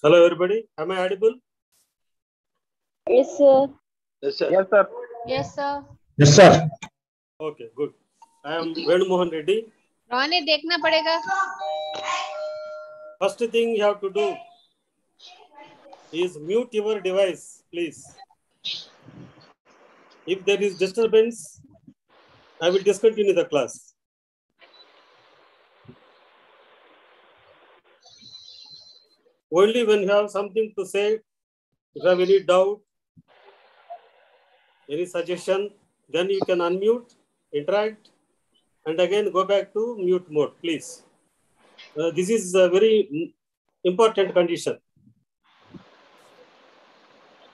Hello, everybody. Am I audible? Yes, sir. Yes, sir. Yes, sir. Yes, sir. Yes, sir. Okay, good. I am Venu Mohan Reddy. Rohini देखना पड़ेगा. First thing you have to do is mute your device, please. If there is disturbance, I will discontinue the class. Only when you have something to say, if you have any doubt, any suggestion, then you can unmute, interact, and again go back to mute mode, please. This is a very important condition.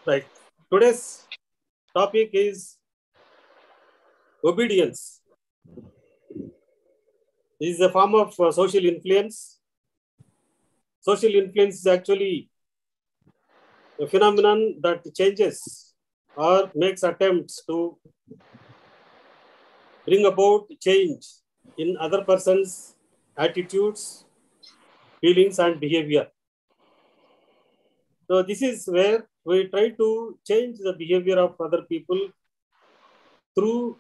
Right. Today's topic is obedience. This is a form of social influence. Social influence is actually a phenomenon that changes or makes attempts to bring about change in other person's attitudes, feelings, and behavior. So this is where we try to change the behavior of other people through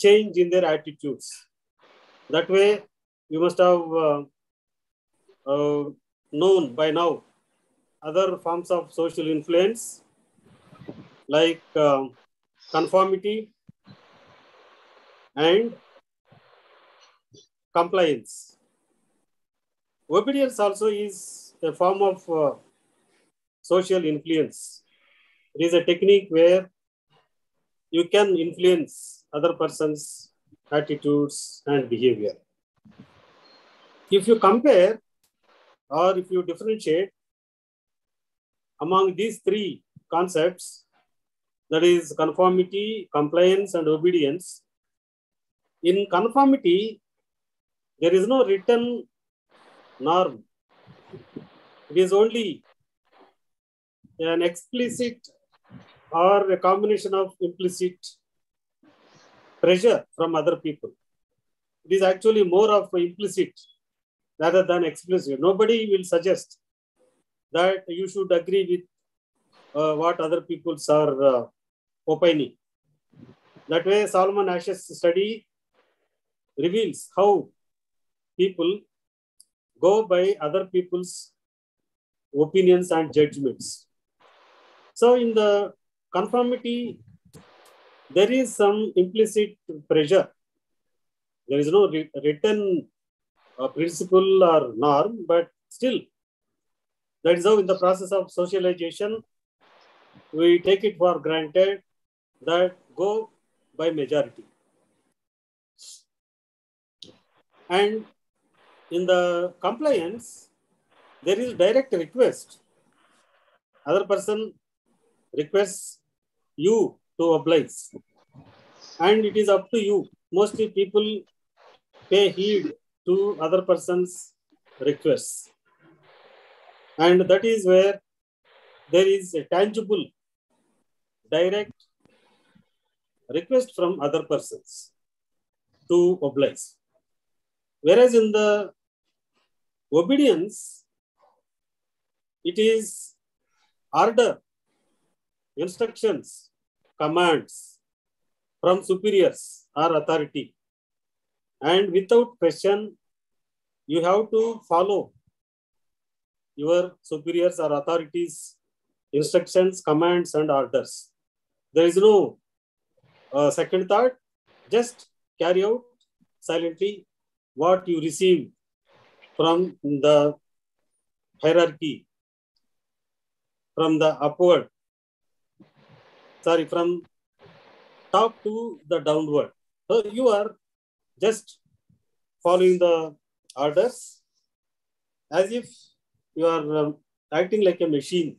change in their attitudes. That way, you must have known by now other forms of social influence like conformity and compliance. Obedience also is a form of social influence. It is a technique where you can influence other person's attitudes and behavior. If you compare or if you differentiate among these three concepts, that is conformity, compliance, and obedience. In conformity, there is no written norm. It is only an explicit or a combination of implicit pressure from other people. It is actually more of implicit rather than explicit. Nobody will suggest that you should agree with what other people are opining. That way, Solomon Ash's study reveals how people go by other people's opinions and judgments. So in the conformity, there is some implicit pressure. There is no written principle or norm, but still, that is how in the process of socialization, we take it for granted that go by majority. And in the compliance, there is direct request. Other person requests you to oblige. And it is up to you. Mostly people pay heed to other person's requests. And that is where there is a tangible, direct request from other persons to oblige. Whereas in the obedience, it is order, instructions, commands from superiors or authority. And without question, you have to follow your superiors or authorities' instructions, commands, and orders. There is no second thought. Just carry out silently what you receive from the hierarchy, from the upward, from top to the downward. So you are just following the orders as if you are acting like a machine.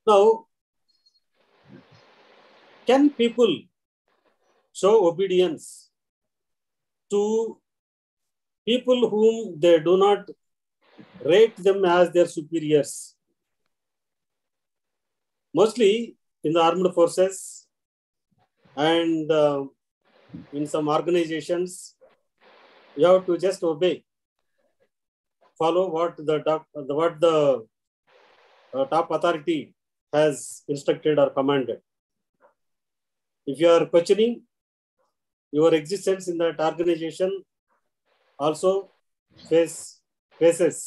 Now, can people show obedience to people whom they do not rate them as their superiors? Mostly in the armed forces and in some organizations, you have to just obey follow what the top authority has instructed or commanded. If you are questioning your existence in that organization, also faces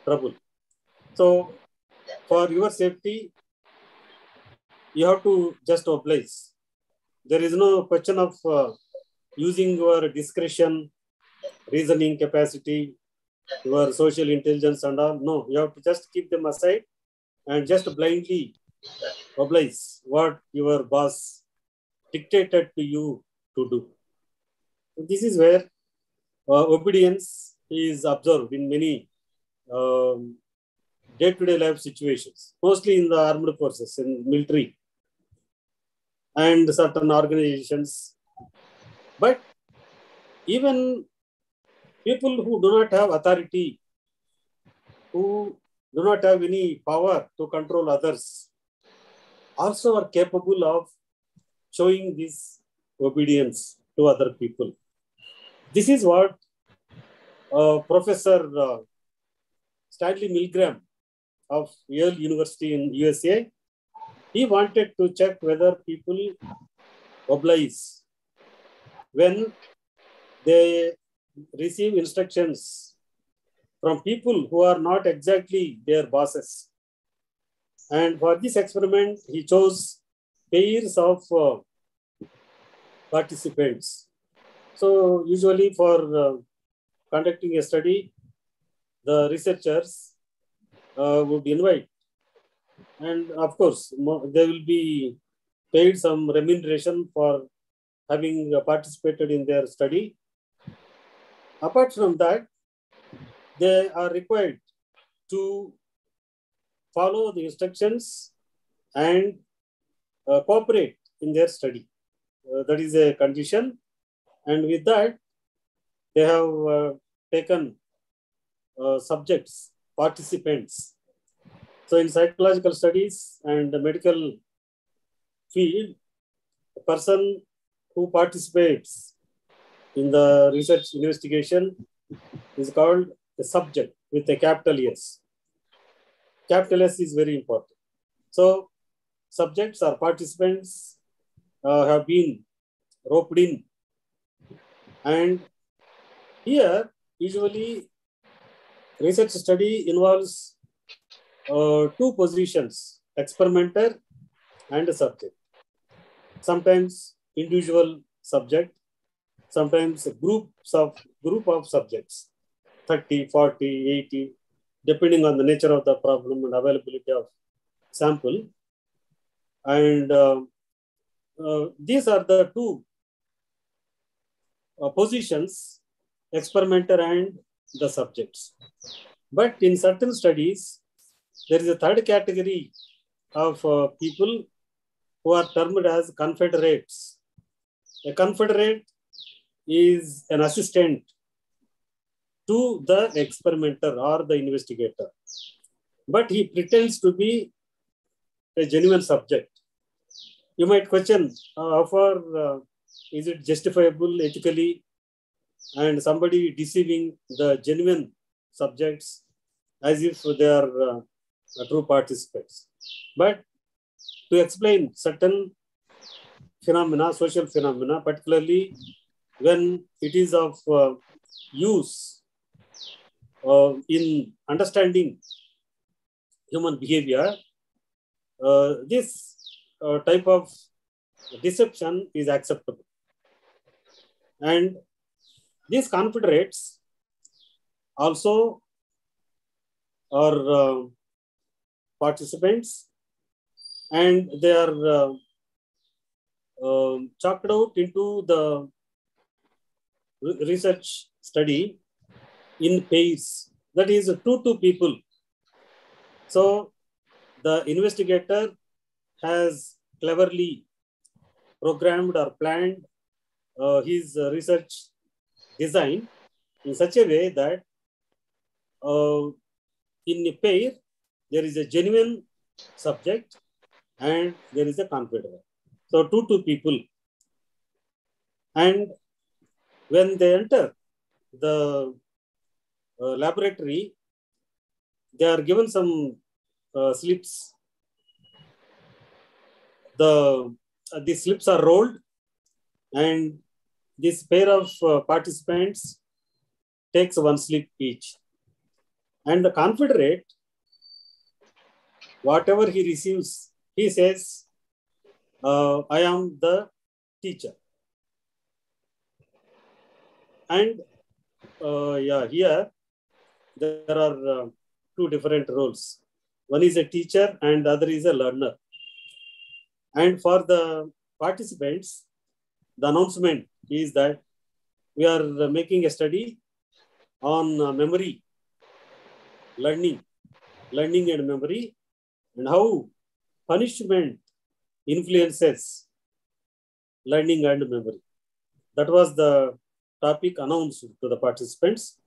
trouble. So for your safety, you have to just oblige. There is no question of using your discretion, reasoning capacity, your social intelligence and all. No, you have to just keep them aside and just blindly oblige what your boss dictated to you to do. This is where obedience is observed in many day-to-day life situations, mostly in the armed forces, in military and certain organizations. But even people who do not have authority, who do not have any power to control others, also are capable of showing this obedience to other people. This is what Professor Stanley Milgram of Yale University in USA, he wanted to check whether people oblige when they receive instructions from people who are not exactly their bosses. And for this experiment, he chose pairs of participants. So usually for conducting a study, the researchers would invite, and of course, they will be paid some remuneration for having participated in their study. Apart from that, they are required to follow the instructions and cooperate in their study. That is a condition. And with that, they have taken subjects, participants. So in psychological studies and the medical field, a person who participates in the research investigation is called a subject with a capital S. Capital S is very important. So subjects or participants have been roped in. And here, usually, research study involves two positions, experimenter and a subject. Sometimes individual subject, sometimes group of subjects, 30, 40, 80, depending on the nature of the problem and availability of sample. And these are the two positions, experimenter and the subjects. But in certain studies, there is a third category of people who are termed as confederates. A confederate is an assistant to the experimenter or the investigator, but he pretends to be a genuine subject. You might question how far is it justifiable ethically, and somebody deceiving the genuine subjects as if they are true participants. But to explain certain phenomena, social phenomena, particularly when it is of use in understanding human behavior, this type of deception is acceptable. And these confederates also are participants, and they are chalked out into the research study in pairs. That is two people. So the investigator has cleverly programmed or planned his research design in such a way that in a pair, there is a genuine subject and there is a confederate. So two people. And when they enter the laboratory, they are given some slips. The slips are rolled, and this pair of participants takes one slip each. And the confederate, whatever he receives, he says, I am the teacher. And here there are two different roles. One is a teacher and the other is a learner. And for the participants, the announcement is that we are making a study on memory, learning and memory, and how punishment influences learning and memory. That was the topic announced to the participants.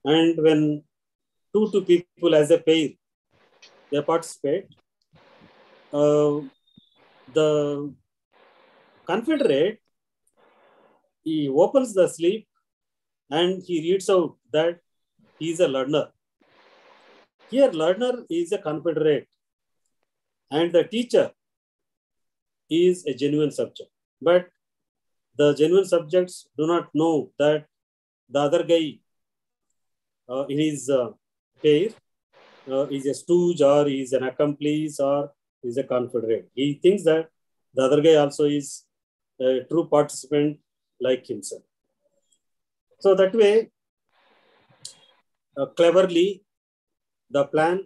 And when two people as a pair, they participate, the confederate, he opens the slip and he reads out that he is a learner. Here, learner is a confederate and the teacher is a genuine subject. But the genuine subjects do not know that the other guy in his pair is a stooge or is an accomplice or is a confederate. He thinks that the other guy also is a true participant like himself. So that way, cleverly, the plan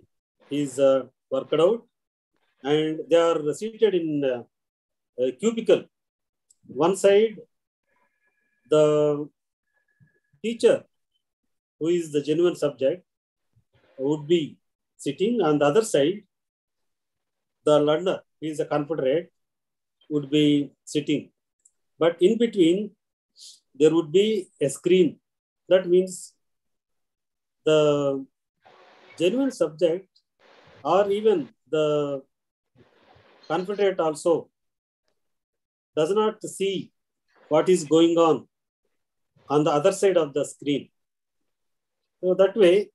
is worked out, and they are seated in a cubicle. One side, the teacher, who is the genuine subject, would be sitting. On the other side, the learner, who is a confederate, would be sitting. But in between, there would be a screen. That means the genuine subject or even the confederate also does not see what is going on the other side of the screen. So that way,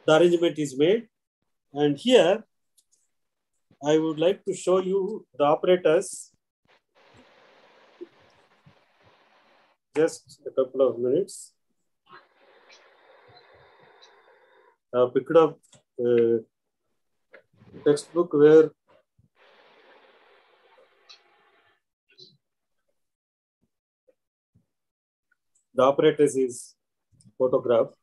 the arrangement is made. And here, I would like to show you the operators. Just a couple of minutes. I picked up a textbook where the operators is photographed.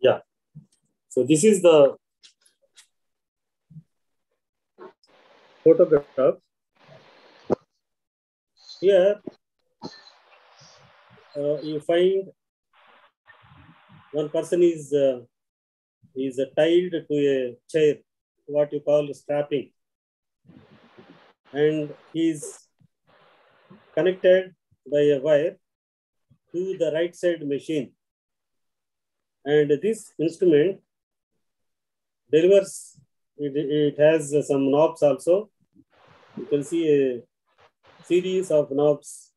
Yeah. So this is the photograph. Here, you find one person is tied to a chair, what you call strapping, and he is connected by a wire to the right side machine. And this instrument delivers, it has some knobs also. You can see a series of knobs.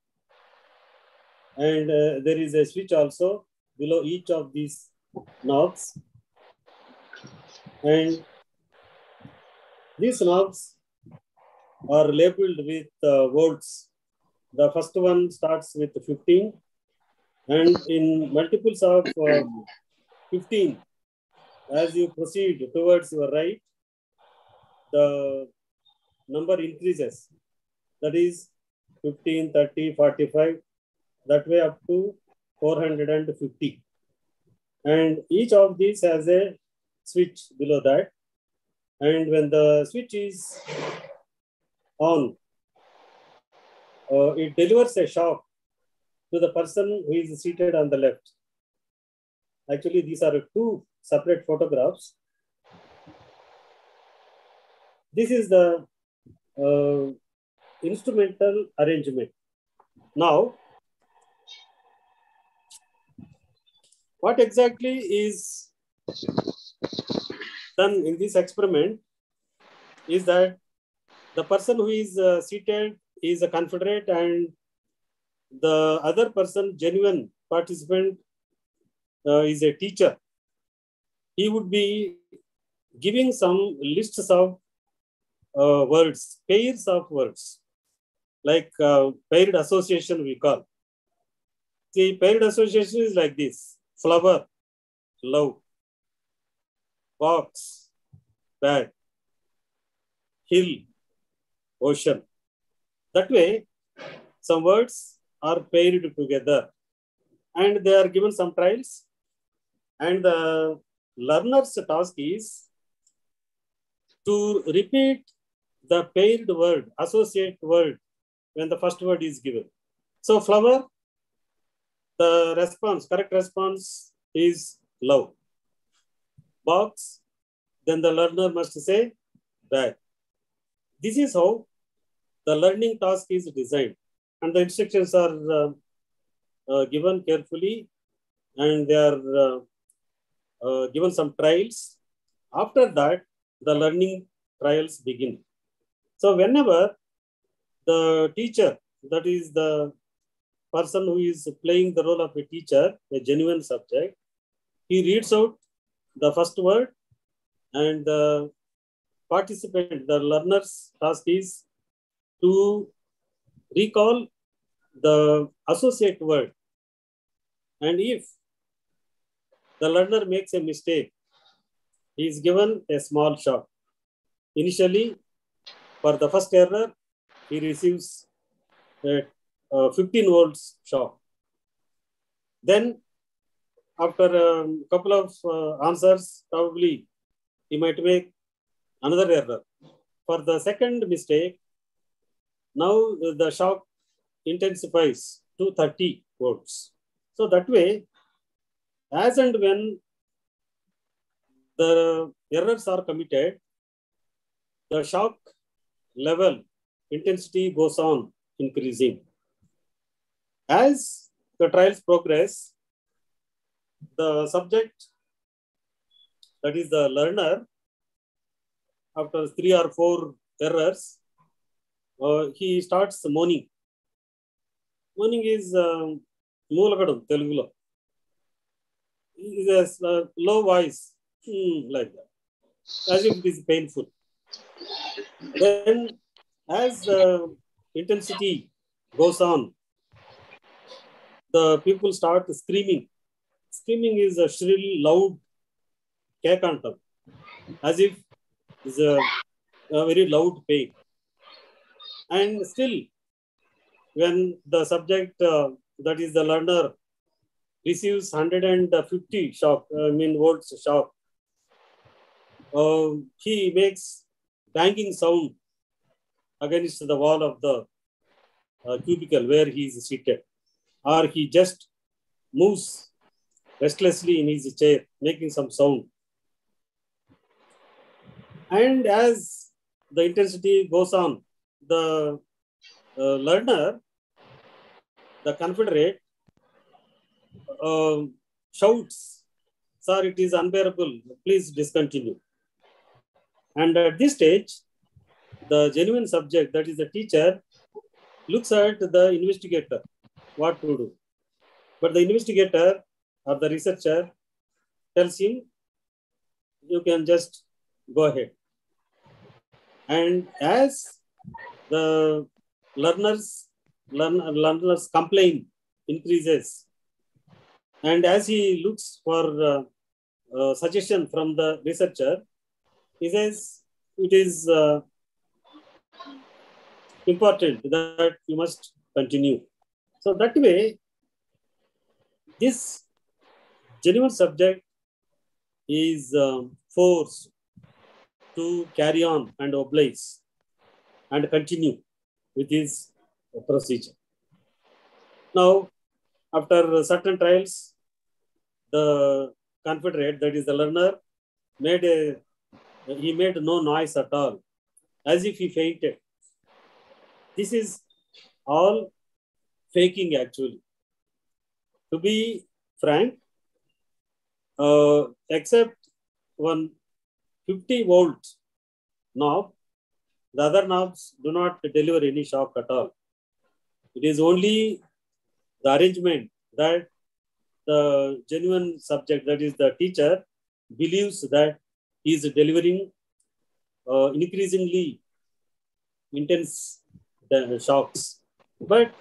And there is a switch also below each of these knobs. And these knobs are labeled with volts. The first one starts with 15. And in multiples of 15, as you proceed towards your right, the number increases. That is 15, 30, 45, that way up to 450. And each of these has a switch below that. And when the switch is on, it delivers a shock to the person who is seated on the left. Actually, these are two separate photographs. This is the instrumental arrangement. Now, what exactly is done in this experiment is that the person who is seated is a confederate and the other person, genuine participant, is a teacher. He would be giving some lists of words, pairs of words, like paired association we call. See, paired association is like this: flower, love; box, bag; hill, ocean. That way, some words are paired together and they are given some trials. And the learner's task is to repeat the paired word, associate word, when the first word is given. So, flower, the response, correct response is love. Box, then the learner must say bag. This is how the learning task is designed. And the instructions are given carefully and they are given some trials. After that, the learning trials begin. So whenever the teacher, that is the person who is playing the role of a teacher, a genuine subject, he reads out the first word and the participant, the learner's task is to recall the associate word. And if the learner makes a mistake, he is given a small shock. Initially, for the first error, he receives a 15 volts shock. Then, after a couple of answers, probably he might make another error. For the second mistake, now the shock intensifies to 30 volts. So that way, as and when the errors are committed, the shock level intensity goes on increasing. As the trials progress, the subject, that is the learner, after 3 or 4 errors, he starts moaning. Moaning is Moolakadam, Telugulo. It is a low voice, like that, as if it is painful. Then, as the intensity goes on, the people start screaming. Screaming is a shrill, loud kekantam, as if it's a very loud pain. And still, when the subject, that is the learner, receives 150 shock, volts shock, he makes banging sound against the wall of the cubicle where he is seated, or he just moves restlessly in his chair, making some sound. And as the intensity goes on, the learner, the confederate, shouts, "Sir, it is unbearable, please discontinue." And at this stage, the genuine subject, that is the teacher, looks at the investigator, what to do. But the investigator or the researcher tells him, you can just go ahead. And as the learner's complaint increases, and as he looks for suggestion from the researcher, he says, it is important that you must continue. So that way, this genuine subject is forced to carry on and oblige and continue with his procedure. Now, after certain trials, the confederate, that is the learner, he made no noise at all, as if he fainted. This is all faking actually. To be frank, except one 50-volt knob, the other knobs do not deliver any shock at all. It is only the arrangement that the genuine subject, that is the teacher, believes that he is delivering increasingly intense shocks. But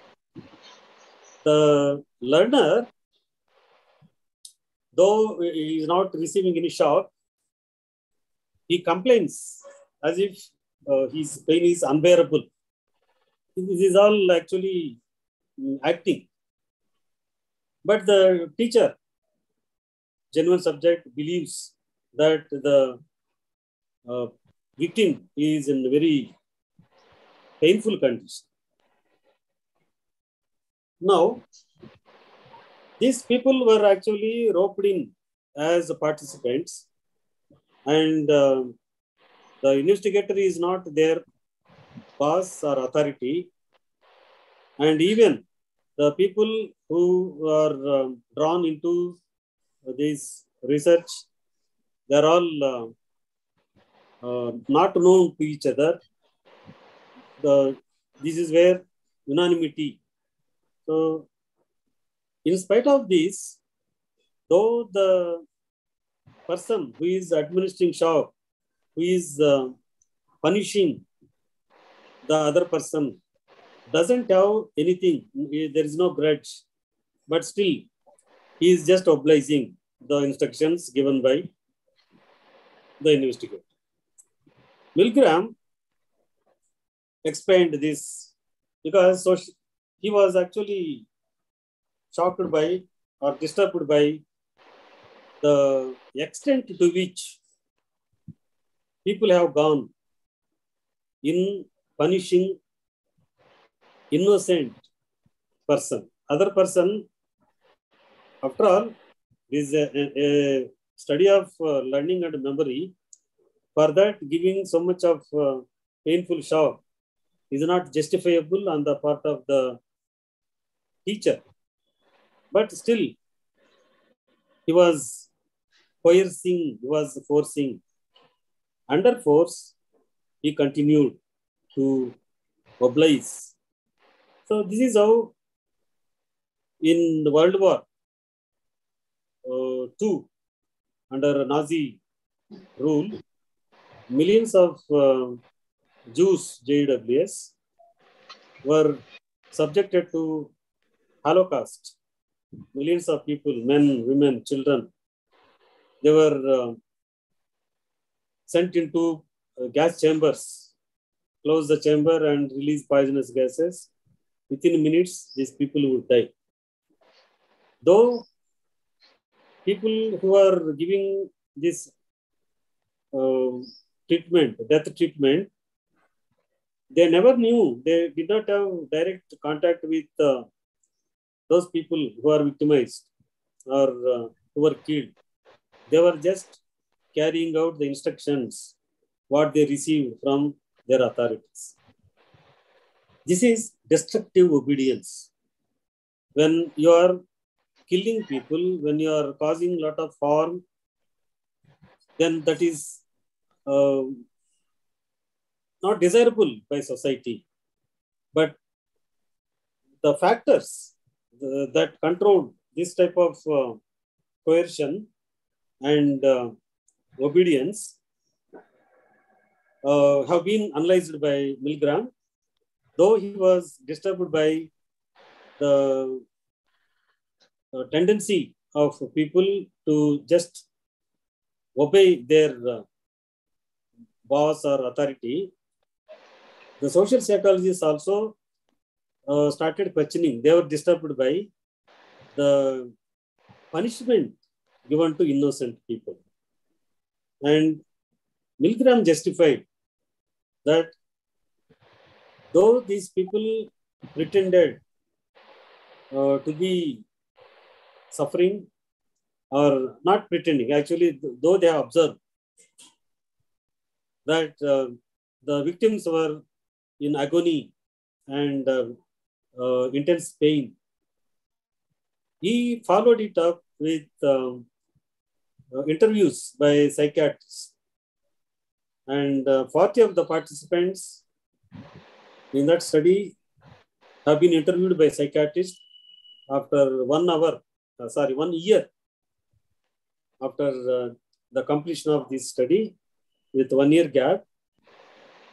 the learner, though he is not receiving any shock, he complains as if his pain is unbearable. This is all actually acting. But the teacher, genuine subject, believes that the victim is in a very painful condition. Now, these people were actually roped in as participants, and the investigator is not their boss or authority, and even the people who are drawn into this research, they are all not known to each other. This is where unanimity. So, in spite of this, though the person who is administering shock, who is punishing the other person, doesn't have anything, there is no grudge, but still he is just obliging the instructions given by the investigator. Milgram explained this because he was actually shocked by or disturbed by the extent to which people have gone in punishing innocent person. Other person, after all, is a study of learning and memory. For that, giving so much of painful shock is not justifiable on the part of the teacher. But still, he was coercing, he was forcing. Under force, he continued to oblige. So this is how in the World War II, under Nazi rule, millions of Jews, JWS, were subjected to Holocaust. Millions of people, men, women, children, they were sent into gas chambers, close the chamber and release poisonous gases. Within minutes, these people would die. Though people who are giving this treatment, death treatment, they never knew, they did not have direct contact with those people who are victimized or who were killed. They were just carrying out the instructions, what they received from their authorities. This is destructive obedience. When you are killing people, when you are causing a lot of harm, then that is not desirable by society. But the factors that control this type of coercion and obedience have been analyzed by Milgram. Though he was disturbed by the tendency of people to just obey their boss or authority, the social psychologists also started questioning. They were disturbed by the punishment given to innocent people. And Milgram justified that though these people pretended to be suffering or not pretending. Actually, though they have observed that the victims were in agony and intense pain, he followed it up with interviews by psychiatrists. And 40 of the participants in that study have been interviewed by psychiatrists after 1 year after the completion of this study, with 1 year gap.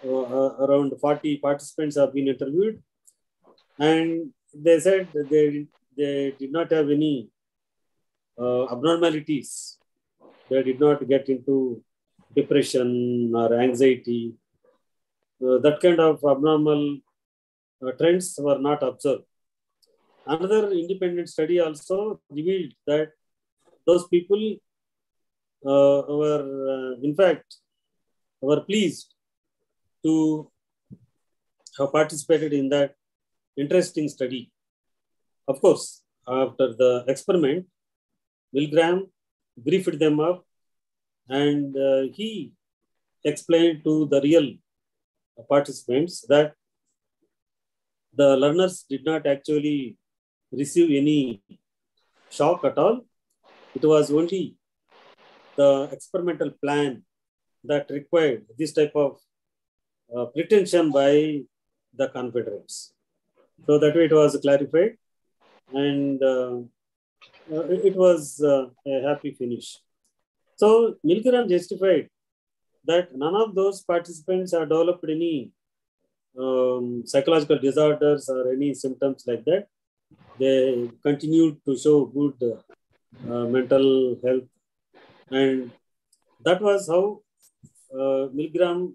Around 40 participants have been interviewed, and they said they did not have any abnormalities. They did not get into depression or anxiety. That kind of abnormal trends were not observed. Another independent study also revealed that those people were, in fact, were pleased to have participated in that interesting study. Of course, after the experiment, Milgram briefed them up, and he explained to the real participants that the learners did not actually receive any shock at all. It was only the experimental plan that required this type of pretension by the Confederates. So that way it was clarified, and it was a happy finish. So Milgram justified that none of those participants have developed any psychological disorders or any symptoms like that. They continued to show good mental health, and that was how Milgram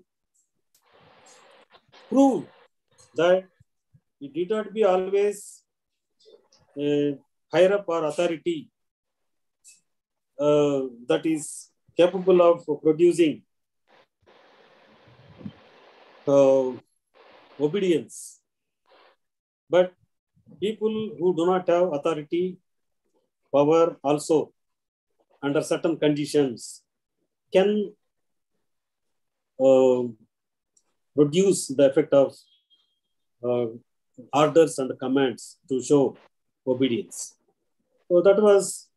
proved that it did not be always higher up or authority that is capable of producing obedience, but people who do not have authority, power also under certain conditions can produce the effect of orders and commands to show obedience. So that was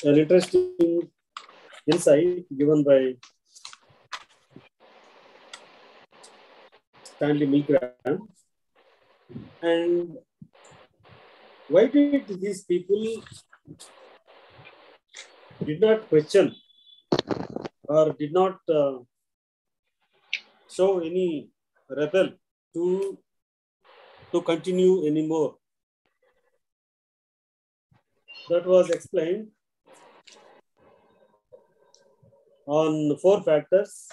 an interesting insight given by Stanley Milgram. And why did these people did not question or did not show any rebel to continue anymore? That was explained on 4 factors: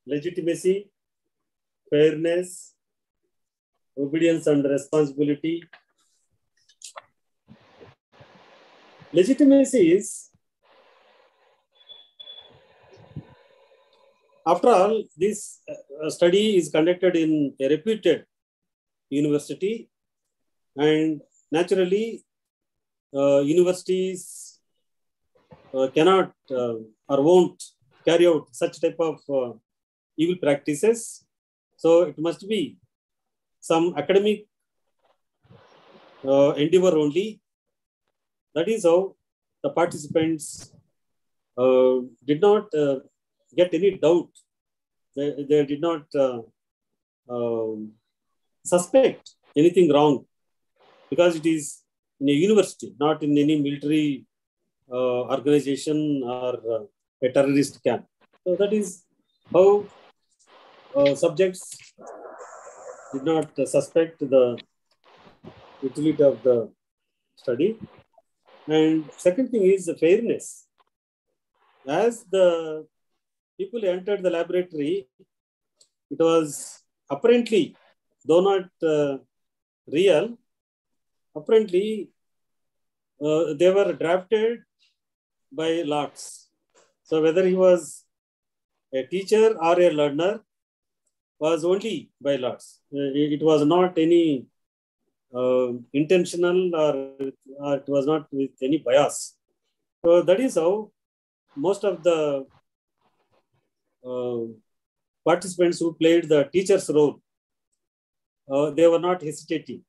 legitimacy, fairness, obedience and responsibility. Legitimacy is, after all, this study is conducted in a reputed university, and naturally universities cannot or won't carry out such type of evil practices. So it must be some academic endeavor only. That is how the participants did not get any doubt. They did not suspect anything wrong, because it is in a university, not in any military organization or a terrorist camp. So that is how subjects did not suspect the utility of the study. And second thing is the fairness. As the people entered the laboratory, it was apparently, though not real, apparently they were drafted by lots. So whether he was a teacher or a learner was only by lots. It was not any intentional or it was not with any bias. So that is how most of the participants who played the teacher's role, they were not hesitating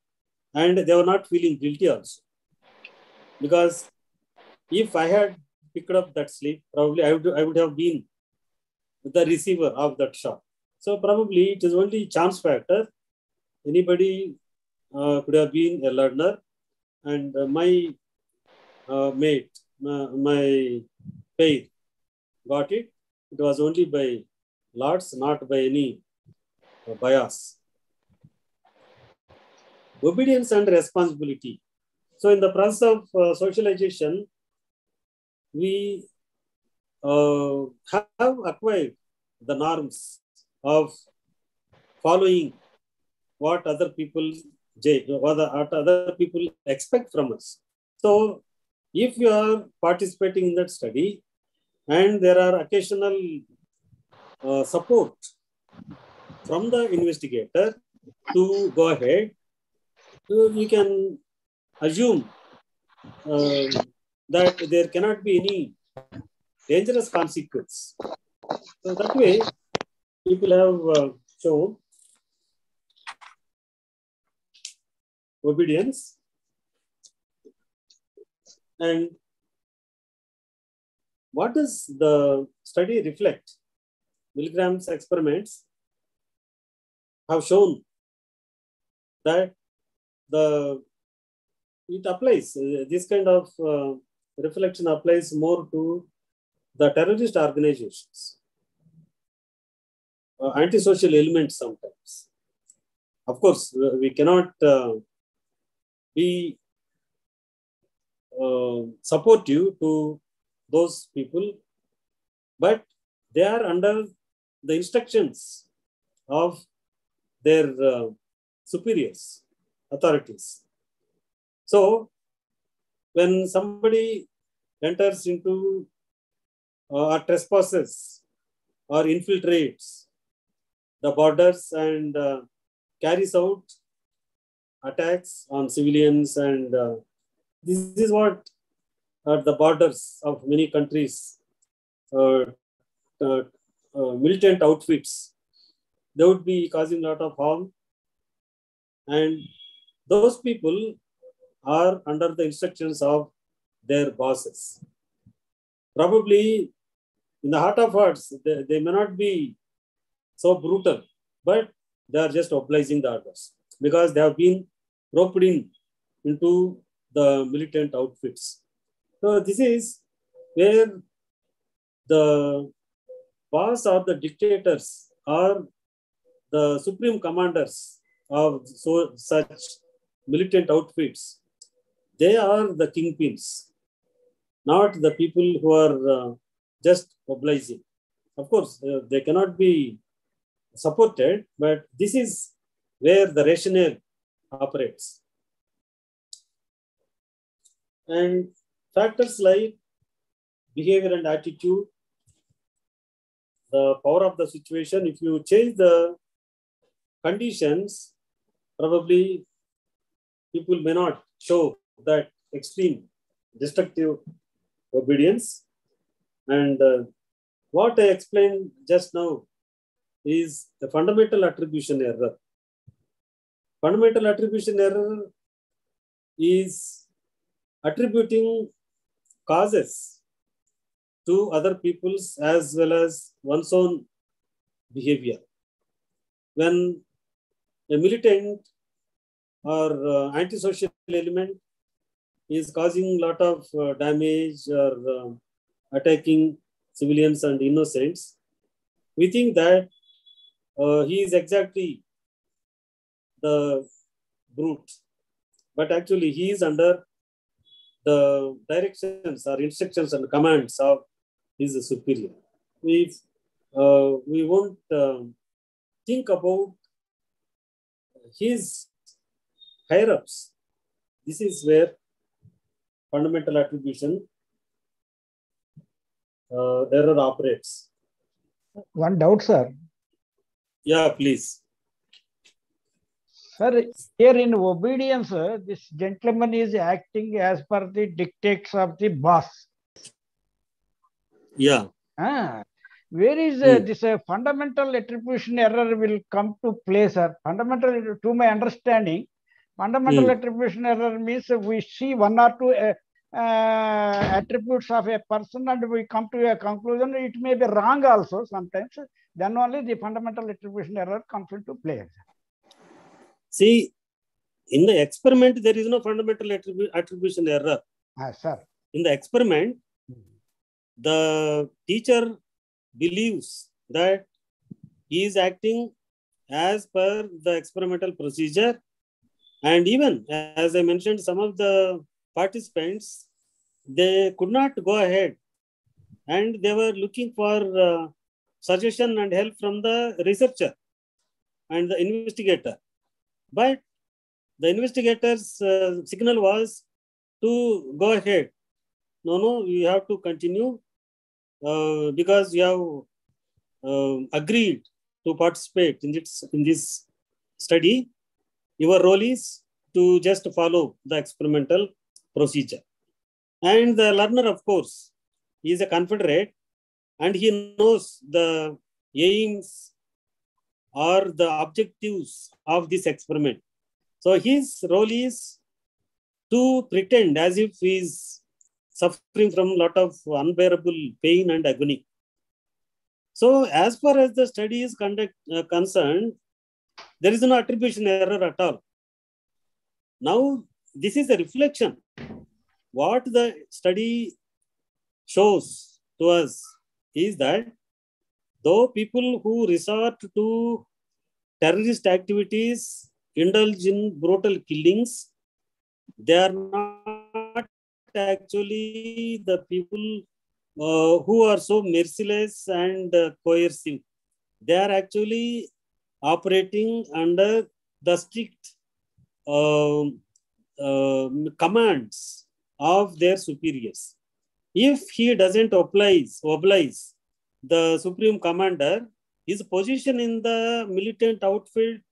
and they were not feeling guilty also. Because if I had picked up that slip, probably I would have been the receiver of that shot. So probably it is only chance factor. Anybody could have been a learner, and my mate, my pair got it. It was only by lots, not by any bias. Obedience and responsibility. So in the process of socialization, we have acquired the norms of following what other people expect from us. So if you are participating in that study and there are occasional support from the investigator to go ahead, we can assume that there cannot be any dangerous consequence. So that way, people have shown obedience. And what does the study reflect? Milgram's experiments have shown that it applies, this kind of reflection applies more to the terrorist organizations, antisocial elements sometimes. Of course, we cannot be supportive to those people, but they are under the instructions of their superiors, authorities. So when somebody enters into or trespasses or infiltrates the borders and carries out attacks on civilians, and this is what at the borders of many countries, militant outfits, they would be causing a lot of harm, and those people are under the instructions of their bosses. Probably in the heart of hearts, they may not be so brutal, but they are just obliging the others because they have been roped into the militant outfits. So this is where the boss or the dictators or the supreme commanders of such militant outfits, they are the kingpins, not the people who are just obliging. Of course, they cannot be supported, but this is where the rationale operates. And factors like behavior and attitude, the power of the situation, if you change the conditions, probably people may not show that extreme destructive obedience. And what I explained just now is the fundamental attribution error. Fundamental attribution error is attributing causes to other people's as well as one's own behavior. When a militant or antisocial element is causing a lot of damage or attacking civilians and innocents, we think that he is exactly the brute, but actually he is under the directions or instructions and commands of his superior. If we won't think about his higher-ups, this is where fundamental attribution error operates. One doubt, sir. Yeah, please. Sir, here in obedience, this gentleman is acting as per the dictates of the boss. Yeah. Where is this fundamental attribution error will come to play, sir? Fundamental, to my understanding, fundamental attribution error means we see one or two attributes of a person and we come to a conclusion. It may be wrong also sometimes. Then only the fundamental attribution error comes into play. See, in the experiment, there is no fundamental attribution error. Sir. In the experiment, the teacher believes that he is acting as per the experimental procedure. And even, as I mentioned, some of the participants, they could not go ahead. And they were looking for suggestion and help from the researcher and the investigator. But the investigator's signal was to go ahead. No, you have to continue because you have agreed to participate in this study. Your role is to just follow the experimental procedure. And the learner, of course, he is a confederate and he knows the aims or the objectives of this experiment. So his role is to pretend as if he is suffering from a lot of unbearable pain and agony. So as far as the study is concerned, there is no attribution error at all. Now, this is a reflection. What the study shows to us is that though people who resort to terrorist activities, indulge in brutal killings, they are not actually the people who are so merciless and coercive. They are actually operating under the strict commands of their superiors. If he doesn't oblige the supreme commander, his position in the militant outfit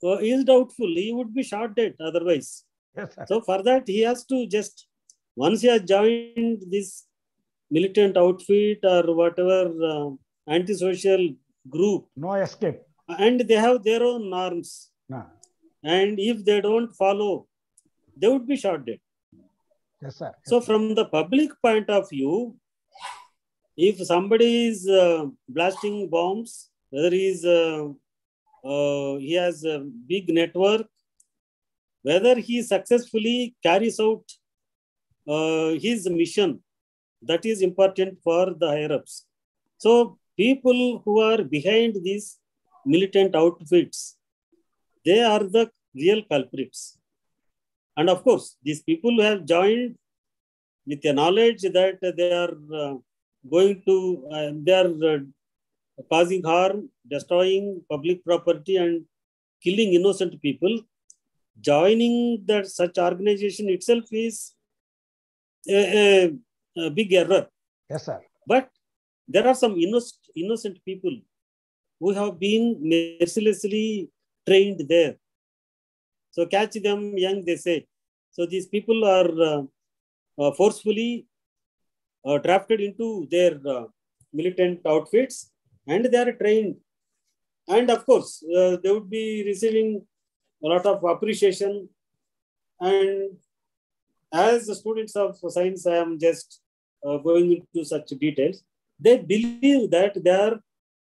is doubtful. He would be shot dead otherwise. Yes, sir. So for that, he has to just, once he has joined this militant outfit or whatever antisocial group, no escape. And they have their own norms. No. And if they don't follow, they would be shot dead. Yes, sir. So from the public point of view, if somebody is blasting bombs, whether he has a big network, whether he successfully carries out his mission, that is important for the higher-ups. So people who are behind these militant outfits, they are the real culprits. And of course, these people who have joined with the knowledge that they are they are causing harm, destroying public property and killing innocent people, joining such organization itself is a big error. Yes, sir. But there are some innocent people who have been mercilessly trained there. So catch them young, they say. So these people are forcefully drafted into their militant outfits and they are trained. And of course, they would be receiving a lot of appreciation. And as the students of science, I am just going into such details. They believe that they are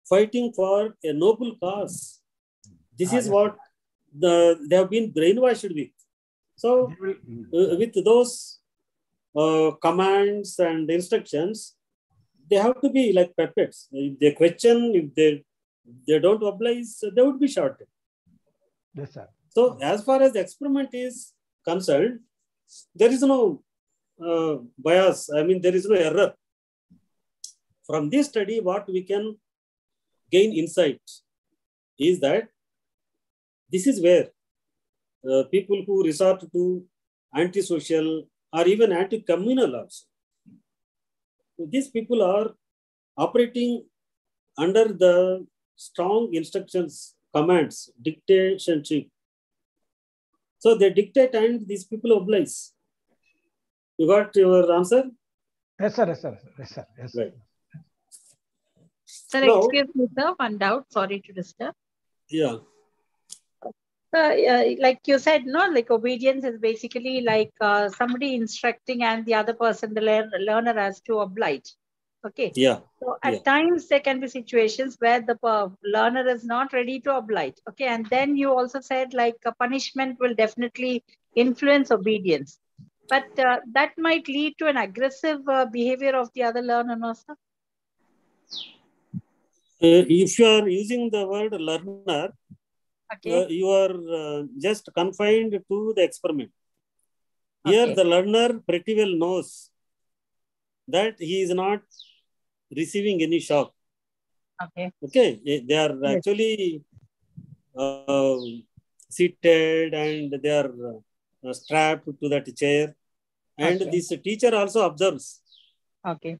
fighting for a noble cause. This is what they have been brainwashed with. So with those commands and instructions, they have to be like puppets. If they question, if they don't oblige, they would be shot. Yes, sir. So as far as the experiment is concerned, there is no bias. I mean, there is no error. From this study, what we can gain insight is that this is where people who resort to antisocial or even anti-communal also, these people are operating under the strong instructions, commands, dictatorship So they dictate and these people oblige. You got your answer? Yes, sir. Yes, sir. Yes, sir. Yes. Right. Sir, Now, excuse me, sir. One doubt. Sorry to disturb. yeah. Like you said, no, like obedience is basically like somebody instructing and the other person, the learner, has to oblige. Okay. Yeah. So at times there can be situations where the learner is not ready to oblige. Okay. And then you also said like a punishment will definitely influence obedience. But that might lead to an aggressive behavior of the other learner, no, sir? If you are using the word learner, Okay. you are just confined to the experiment. Here, Okay. the learner pretty well knows that he is not receiving any shock. Okay. Okay, they are Yes. actually seated and they are strapped to that chair. And Okay. this teacher also observes. Okay.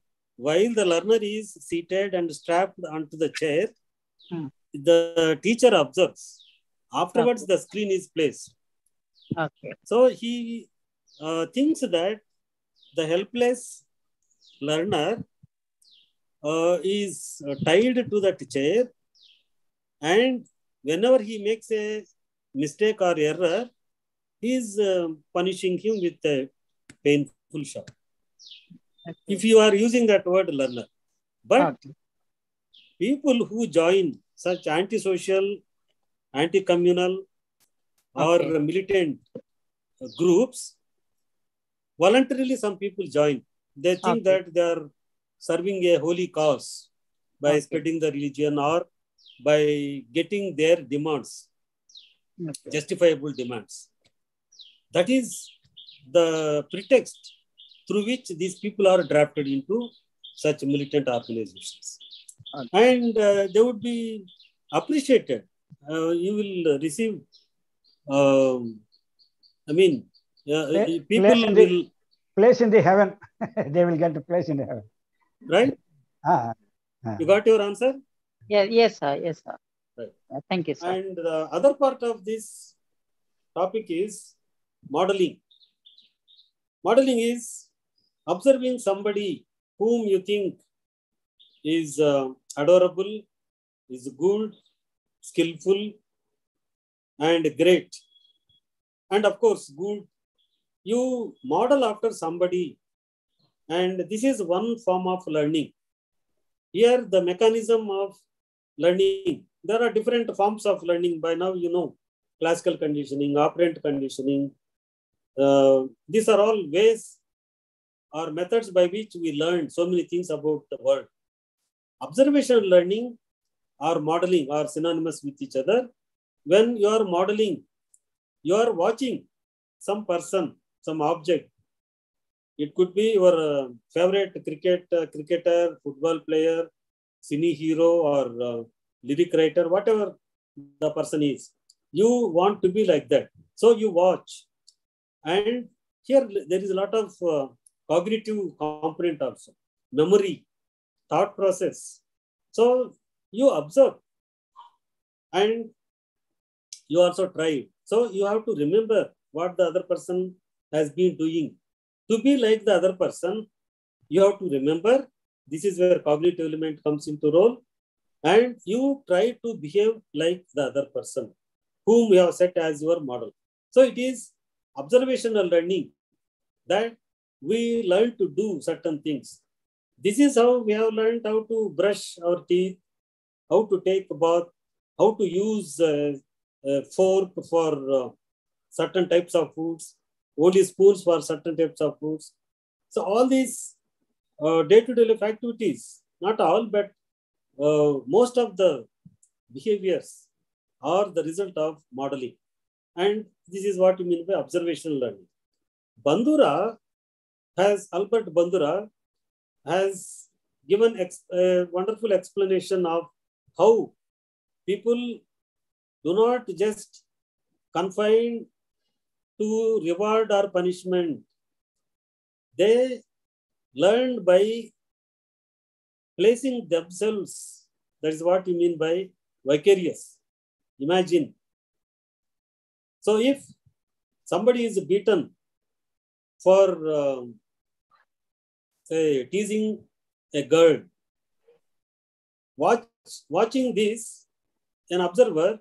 While the learner is seated and strapped onto the chair, Hmm. the teacher observes. Afterwards, Okay. the screen is placed. Okay. So he thinks that the helpless learner is tied to that chair, and whenever he makes a mistake or error, he is punishing him with a painful shock. Okay. If you are using that word learner, but Okay. people who join such antisocial, anti-communal, or Okay. militant groups, voluntarily some people join. They think Okay. that they are serving a holy cause by Okay. spreading the religion or by getting their demands, Okay. justifiable demands. That is the pretext through which these people are drafted into such militant organizations. Okay. And they would be appreciated. You will receive, I mean, people will. Place in the heaven. They will get the place in the heaven. Right? You got your answer? Yeah, yes, sir. Yes, sir. Right. Thank you, sir. And the other part of this topic is modeling. Modeling is observing somebody whom you think is adorable, is good, skillful, and great. And of course, good. You model after somebody, and this is one form of learning. Here, the mechanism of learning, there are different forms of learning. By now, you know, classical conditioning, operant conditioning. These are all ways or methods by which we learn so many things about the world. Observational learning or modeling are synonymous with each other. When you are modeling, you are watching some person, some object. It could be your favorite cricketer, football player, cine hero, or lyric writer, whatever the person is. You want to be like that. So you watch. And here there is a lot of cognitive component also. Memory, thought process. So you observe and you also try. So you have to remember what the other person has been doing. To be like the other person, you have to remember. This is where cognitive element comes into role. And you try to behave like the other person whom you have set as your model. So it is observational learning that we learn to do certain things. This is how we have learned how to brush our teeth, how to take a bath, how to use a fork for certain types of foods, only spoons for certain types of foods. So all these day-to-day life activities, not all, but most of the behaviors are the result of modeling. And this is what you mean by observational learning. Albert Bandura has given a wonderful explanation of how people do not just confine to reward or punishment. They learn by placing themselves. That is what you mean by vicarious. Imagine. So if somebody is beaten for say teasing a girl. Watching this, an observer,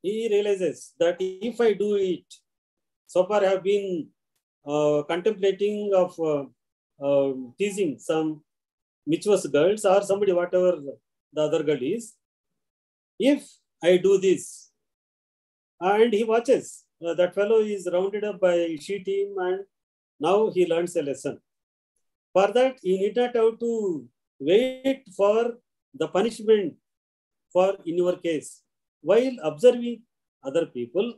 he realizes that if I do it, so far I have been contemplating of teasing some mischievous girls or somebody, whatever the other girl is. If I do this, and he watches, that fellow is rounded up by she team, and now he learns a lesson. For that, he need not have to wait for the punishment for in your case. While observing other people,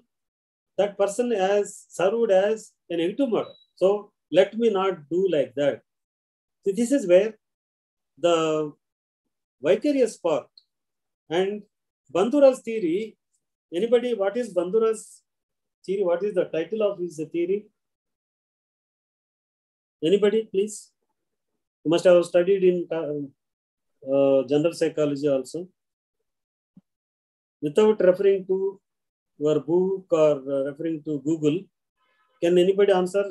that person has served as a negative model. So let me not do like that. So this is where the vicarious part and Bandura's theory. Anybody, what is Bandura's theory? What is the title of his theory? Anybody, please? You must have studied in general psychology also. Without referring to your book or referring to Google, can anybody answer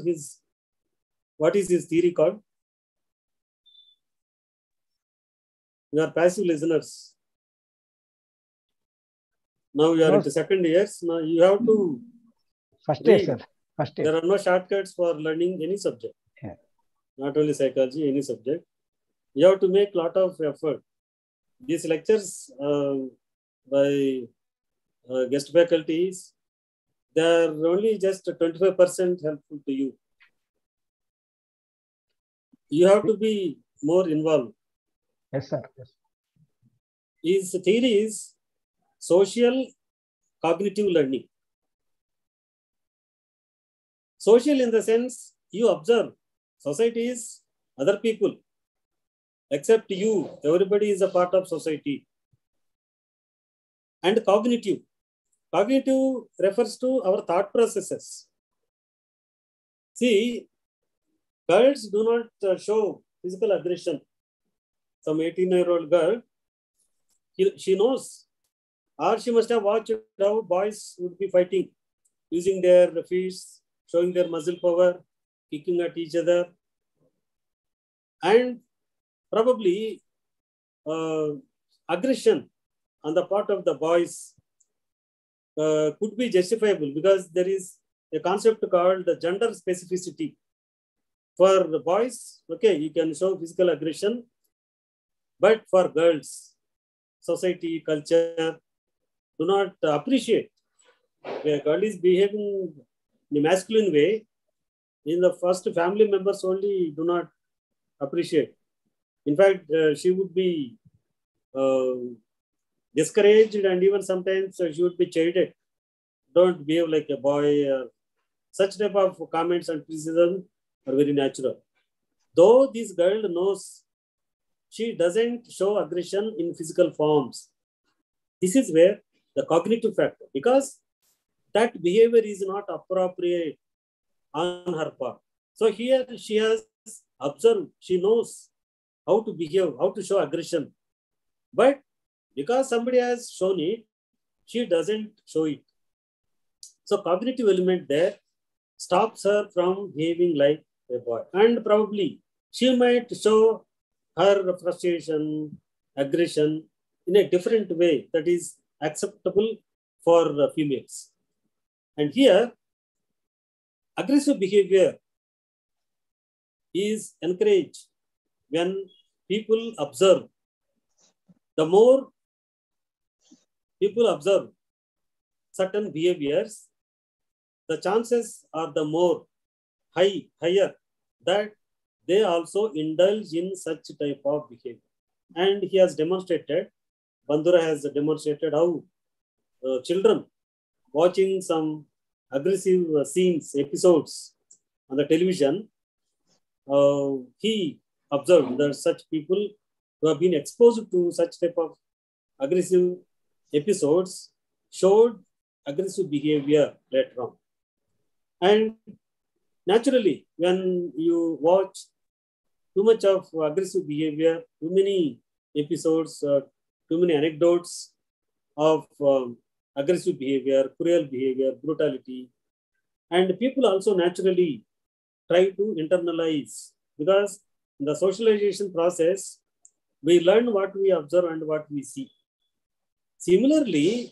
what is his theory called? You are passive listeners. Now you are into second years. Now you have to first year, sir. First year. There are no shortcuts for learning any subject. Yeah. Not only psychology, any subject. You have to make a lot of effort. These lectures by guest faculties, they are only just 25% helpful to you. You have to be more involved. Yes, sir. Yes. His theory is social cognitive learning. Social in the sense you observe societies, other people, except you, everybody is a part of society. And cognitive. Cognitive refers to our thought processes. See, girls do not show physical aggression. Some 18-year-old girl, she knows, or she must have watched how boys would be fighting, using their fists, showing their muscle power, kicking at each other. And probably aggression on the part of the boys could be justifiable because there is a concept called the gender specificity. For the boys, okay, you can show physical aggression, but for girls, society, culture do not appreciate. If a girl is behaving in a masculine way, in the first family members only do not appreciate. In fact, she would be discouraged and even sometimes she would be chided. Don't behave like a boy. Such type of comments and criticism are very natural. Though this girl knows she doesn't show aggression in physical forms. This is where the cognitive factor, because that behavior is not appropriate on her part. So here she has observed, she knows how to behave, how to show aggression. But because somebody has shown it, she doesn't show it. So cognitive element there stops her from behaving like a boy. And probably she might show her frustration, aggression in a different way that is acceptable for females. And here, aggressive behavior is encouraged when people observe. The more people observe certain behaviors, the chances are the more higher that they also indulge in such type of behavior. And he has demonstrated, Bandura has demonstrated how children watching some aggressive scenes, episodes on the television, he observed that such people who have been exposed to such type of aggressive episodes showed aggressive behavior later on. And naturally, when you watch too much of aggressive behavior, too many episodes, too many anecdotes of aggressive behavior, cruel behavior, brutality, And people also naturally try to internalize, because in the socialization process, we learn what we observe and what we see. Similarly,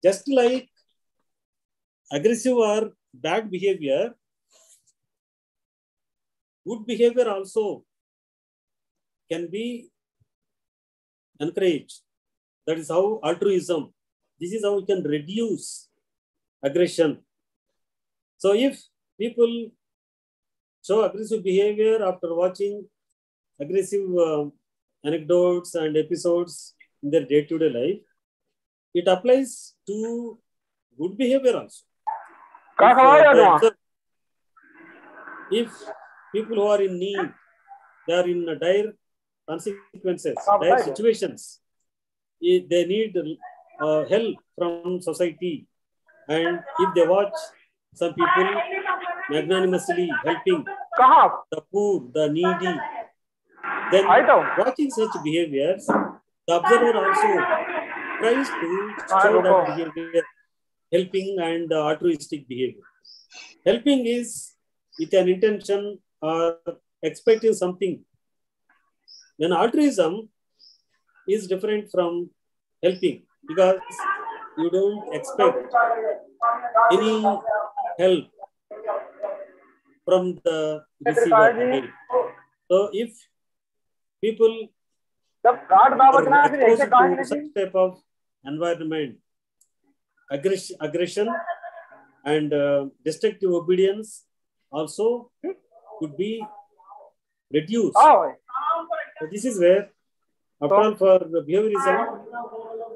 just like aggressive or bad behavior, good behavior also can be encouraged. That is how altruism, this is how we can reduce aggression. So if people show aggressive behavior after watching aggressive anecdotes and episodes in their day-to-day life, it applies to good behavior also. If people who are in need, they are in dire consequences, dire situations, they need help from society, and if they watch some people magnanimously helping the poor, the needy, then watching such behaviors, the observer also tries to show that behavior, helping and altruistic behavior. Helping is with an intention or expecting something. Then altruism is different from helping, because you don't expect any help from the receiver again. So if people are exposed to such type of environment, aggression and destructive obedience also could be reduced. So this is where, after all, for behaviorism,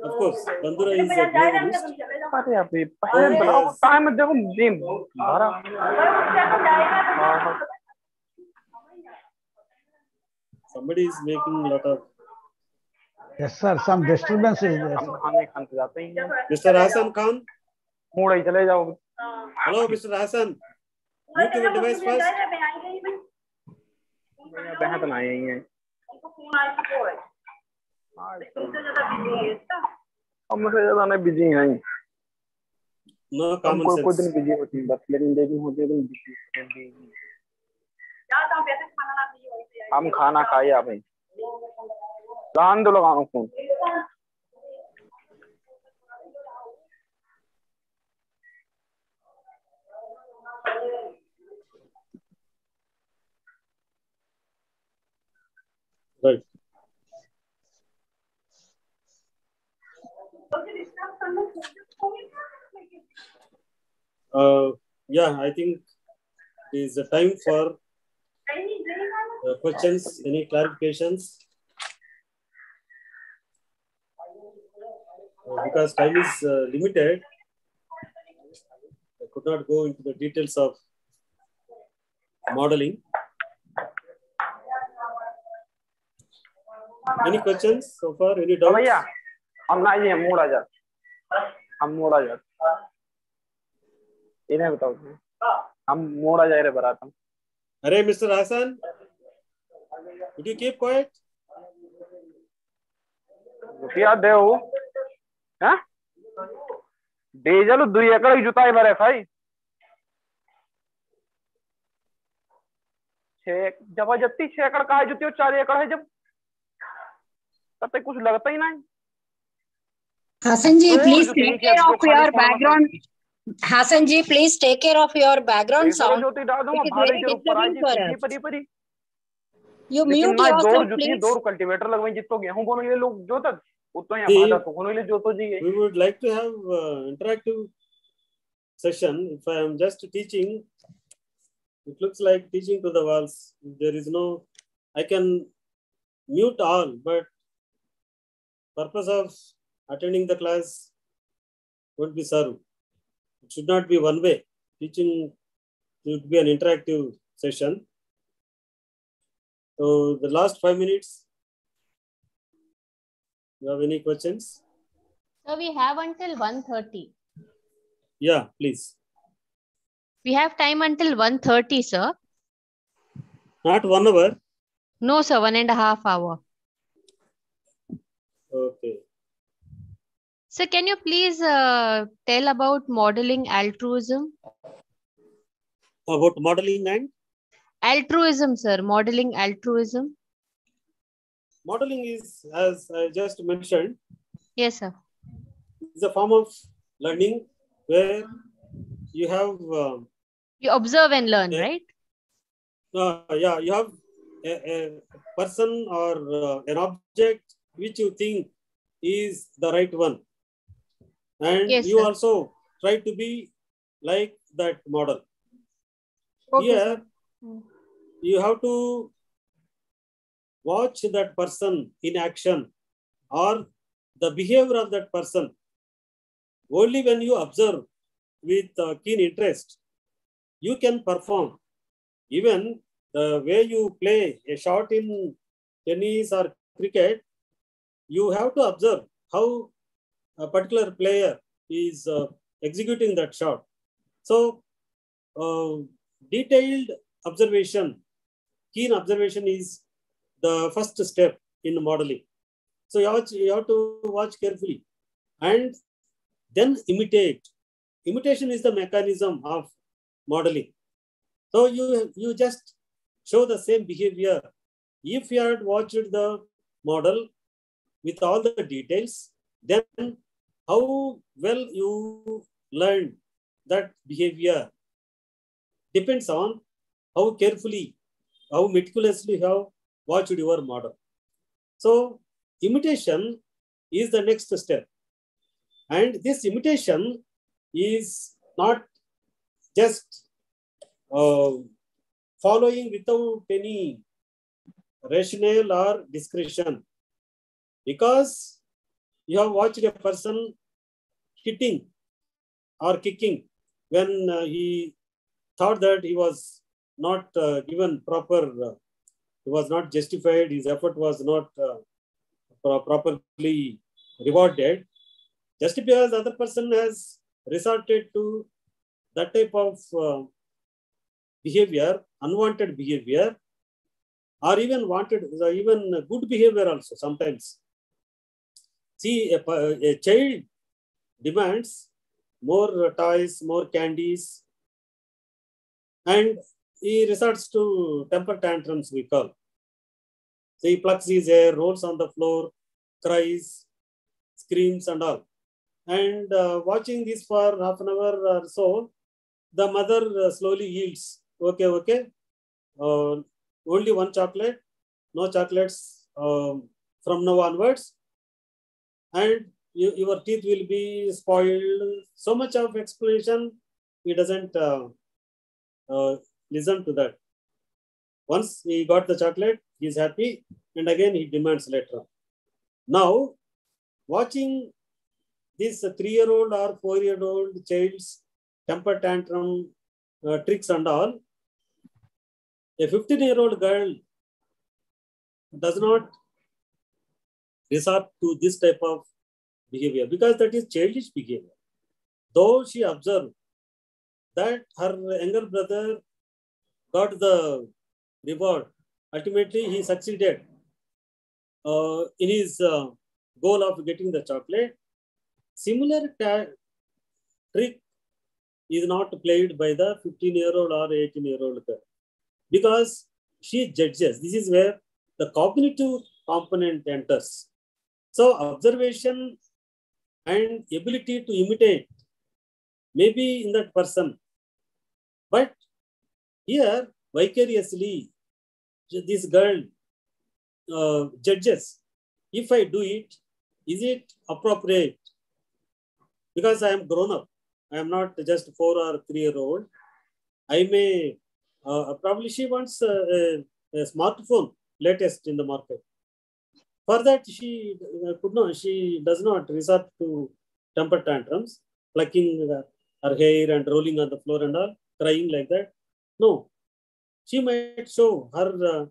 of course, Bandura is a behaviorist. Somebody is making a lot of. Yes, sir. Some disturbance is there. Mr. Hassan Khan. Hello, Mr. Hassan. Mute your device first. No common sense. हम खाना खाए आप लान दो लगाओ phone Right. Yeah, I think it is a time for questions, any clarifications? Because time is limited, I could not go into the details of modeling. Any questions so far? Any doubts? हम ना ये मोड़ आ जा हम मोड़ आ जा इन्हें बताओ हम मोड़ आ जा रे बरात हम अरे Mr. Hassan, would you keep quiet? रुपया दे वो हाँ डीजल 2 एकड़ जुताई भरे भाई जब जत्ती 6 एकड़ का है जुती 4 एकड़ है जब तब तक कुछ लगता ही नहीं Hassan ji, please take care of your background. Hassan ji, please take care of your background sound. It is very disturbing for us. You mute yourself, please. दो कल्टीवेटर लगवाएं जितो गेहूं बोने के लिए लोग जोतत उतो यहाँ भाजा तो बोने के लिए जोतो जी We would like to have interactive session. If I am just teaching, it looks like teaching to the walls. There is no, I can mute all, but purpose of attending the class won't be served. It should not be one way. Teaching should be an interactive session. So the last 5 minutes, you have any questions? So we have until 1:30. Yeah, please. We have time until 1:30, sir. Not 1 hour. No, sir, 1.5 hours. Okay. So can you please tell about modeling altruism? About modeling and Altruism, sir. Modeling altruism. modeling is, as I just mentioned, Yes, sir. is a form of learning where you have You observe and learn, a, right? yeah, you have a person or an object which you think is the right one, and Yes, you sir. also try to be like that model. Okay, Here sir. you have to watch that person in action or the behavior of that person. Only when you observe with keen interest, you can perform. Even the way you play a shot in tennis or cricket, you have to observe how a particular player is executing that shot. So, detailed observation, keen observation is the first step in modeling. So, you have to watch carefully and then imitate. Imitation is the mechanism of modeling. So, you just show the same behavior. If you had watched the model with all the details, then how well you learn that behavior depends on how carefully, how meticulously you have watched your model. So imitation is the next step. And this imitation is not just following without any rationale or discretion, because you have watched a person hitting or kicking when he thought that he was not given proper, he was not justified, his effort was not properly rewarded. Just because the other person has resorted to that type of behavior, unwanted behavior, or even wanted, even good behavior also sometimes. See, a child demands more toys, more candies, and he resorts to temper tantrums, we call. So he plucks his hair, rolls on the floor, cries, screams and all. And watching this for half an hour or so, the mother slowly yields. Okay. Only one chocolate, no chocolates from now onwards. And your teeth will be spoiled. So much of explanation, he doesn't listen to that. Once he got the chocolate, he is happy, and again he demands later on. Now, watching this 3-year-old or 4-year-old child's temper tantrum tricks and all, a 15-year-old girl does not resort to this type of behavior because that is childish behavior. Though she observed that her younger brother got the reward, ultimately he succeeded in his goal of getting the chocolate. Similar trick is not played by the 15-year-old or 18-year-old girl because she judges. This is where the cognitive component enters. So observation and ability to imitate may be in that person, but here vicariously this girl judges. If I do it, is it appropriate? Because I am grown up. I am not just 4 or 3-year-old. I may, probably she wants a smartphone, latest in the market. For that, she does not resort to temper tantrums, plucking her hair and rolling on the floor and all, crying like that. No, she might show her,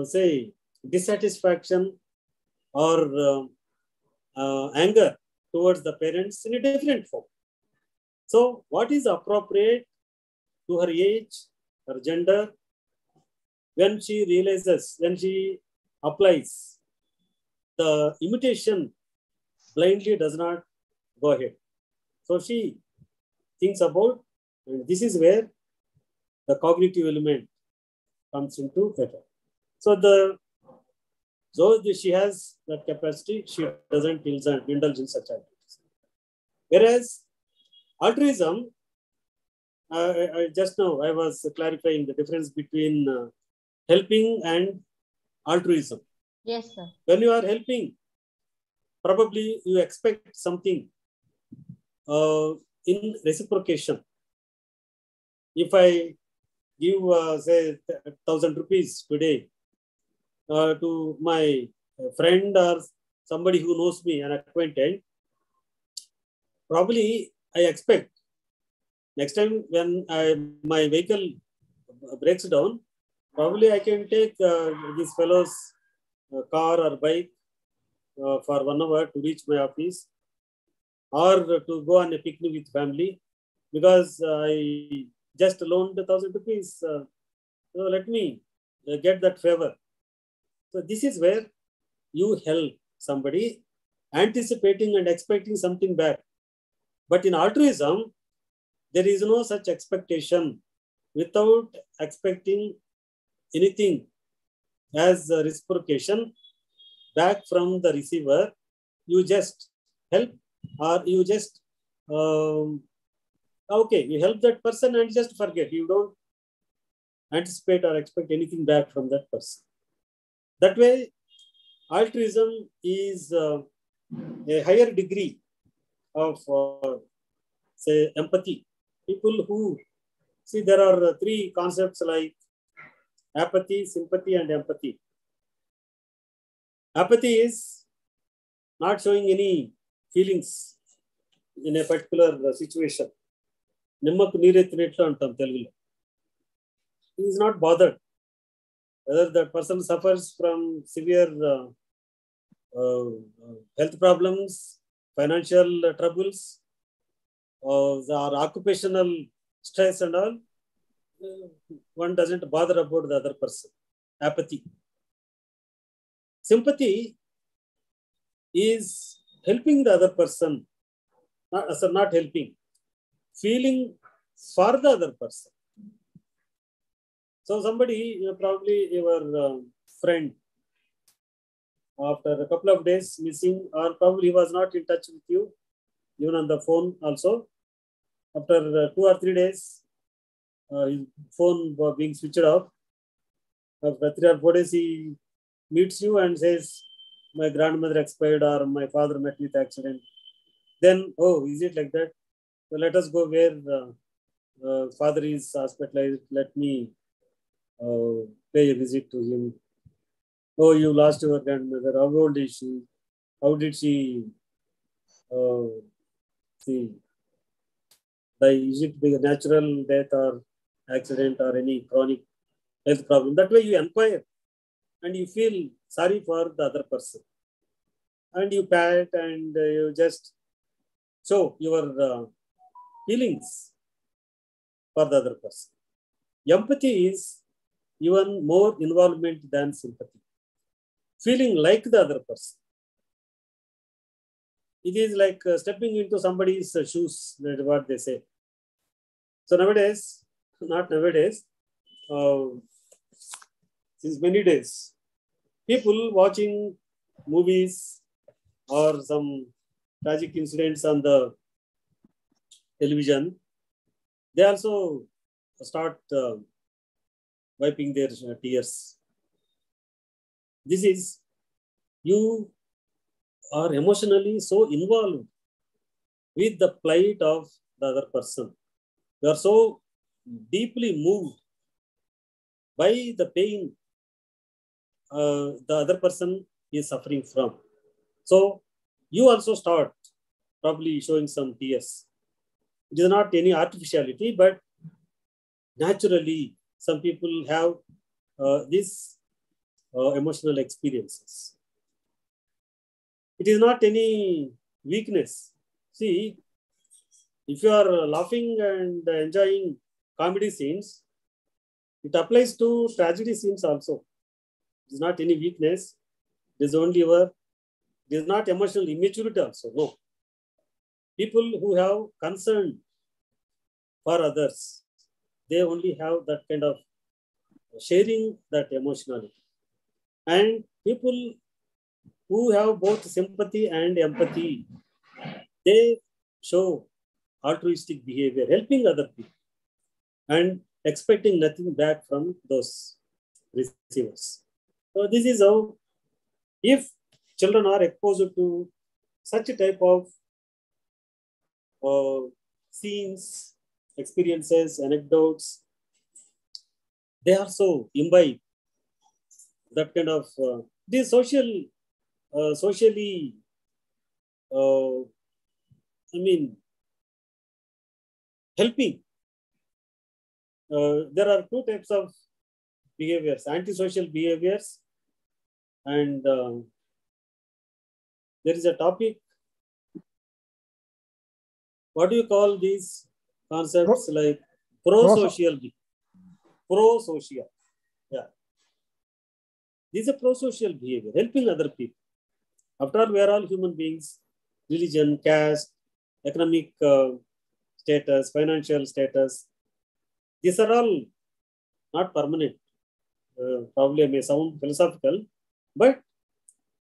say, dissatisfaction or anger towards the parents in a different form. So, what is appropriate to her age, her gender, when she realizes, when she applies the imitation blindly does not go ahead. So she thinks about, and this is where the cognitive element comes into effect. So she has that capacity, she doesn't indulge in such activities. Whereas altruism, just now I was clarifying the difference between helping and altruism. Yes, sir. When you are helping, probably you expect something in reciprocation. If I give, say, 1,000 rupees today to my friend or somebody who knows me, an acquaintance, probably I expect next time when my vehicle breaks down, probably I can take this fellow's car or bike for 1 hour to reach my office, or to go on a picnic with family, because I just loaned 1,000 rupees. So let me get that favor. So this is where you help somebody, anticipating and expecting something back. But in altruism, there is no such expectation. Without expecting anything as a reciprocation back from the receiver, you just help, or you just okay, you help that person and just forget. You don't anticipate or expect anything back from that person. That way, altruism is a higher degree of, say, empathy. People who, see, there are three concepts like apathy, sympathy, and empathy. Apathy is not showing any feelings in a particular situation. Nimmakku neere tinetlu antam Telugulo. He is not bothered whether that person suffers from severe health problems, financial troubles, or occupational stress and all. One doesn't bother about the other person. Apathy. Sympathy is helping the other person, not helping, feeling for the other person. So somebody, probably your friend, after a couple of days missing, or probably he was not in touch with you, even on the phone also. After 2 or 3 days, his phone was being switched off. After 3 or 4 days, he meets you and says, my grandmother expired, or my father met with accident. Then, oh, is it like that? So let us go where father is hospitalized. Let me pay a visit to him. Oh, you lost your grandmother. How old is she? How did she see? Is it a natural death or accident or any chronic health problem? That way you inquire and you feel sorry for the other person. And you pat and you just show your feelings for the other person. Empathy is even more involvement than sympathy. Feeling like the other person. It is like stepping into somebody's shoes, that's what they say. So nowadays, not nowadays, since many days, people watching movies or some tragic incidents on the television, they also start wiping their tears. This is, you are emotionally so involved with the plight of the other person. You are so deeply moved by the pain the other person is suffering from. So you also start probably showing some tears. It is not any artificiality, but naturally some people have these emotional experiences. It is not any weakness. See, if you are laughing and enjoying comedy scenes, it applies to tragedy scenes also. It is not any weakness. It is only your It is not emotional immaturity also, no. People who have concern for others, they only have that kind of sharing that emotionality. And people who have both sympathy and empathy, they show altruistic behavior, helping other people and expecting nothing back from those receivers. So this is how, if children are exposed to such a type of scenes, experiences, anecdotes, they also imbibe that kind of the socially, helping. There are two types of behaviors: antisocial behaviors, and there is a topic. What do you call these concepts? Like pro-social. Pro-social. Yeah. This is a pro-social behavior, helping other people. After all, we are all human beings. Religion, caste, economic status, financial status. These are all not permanent. Probably may sound philosophical, but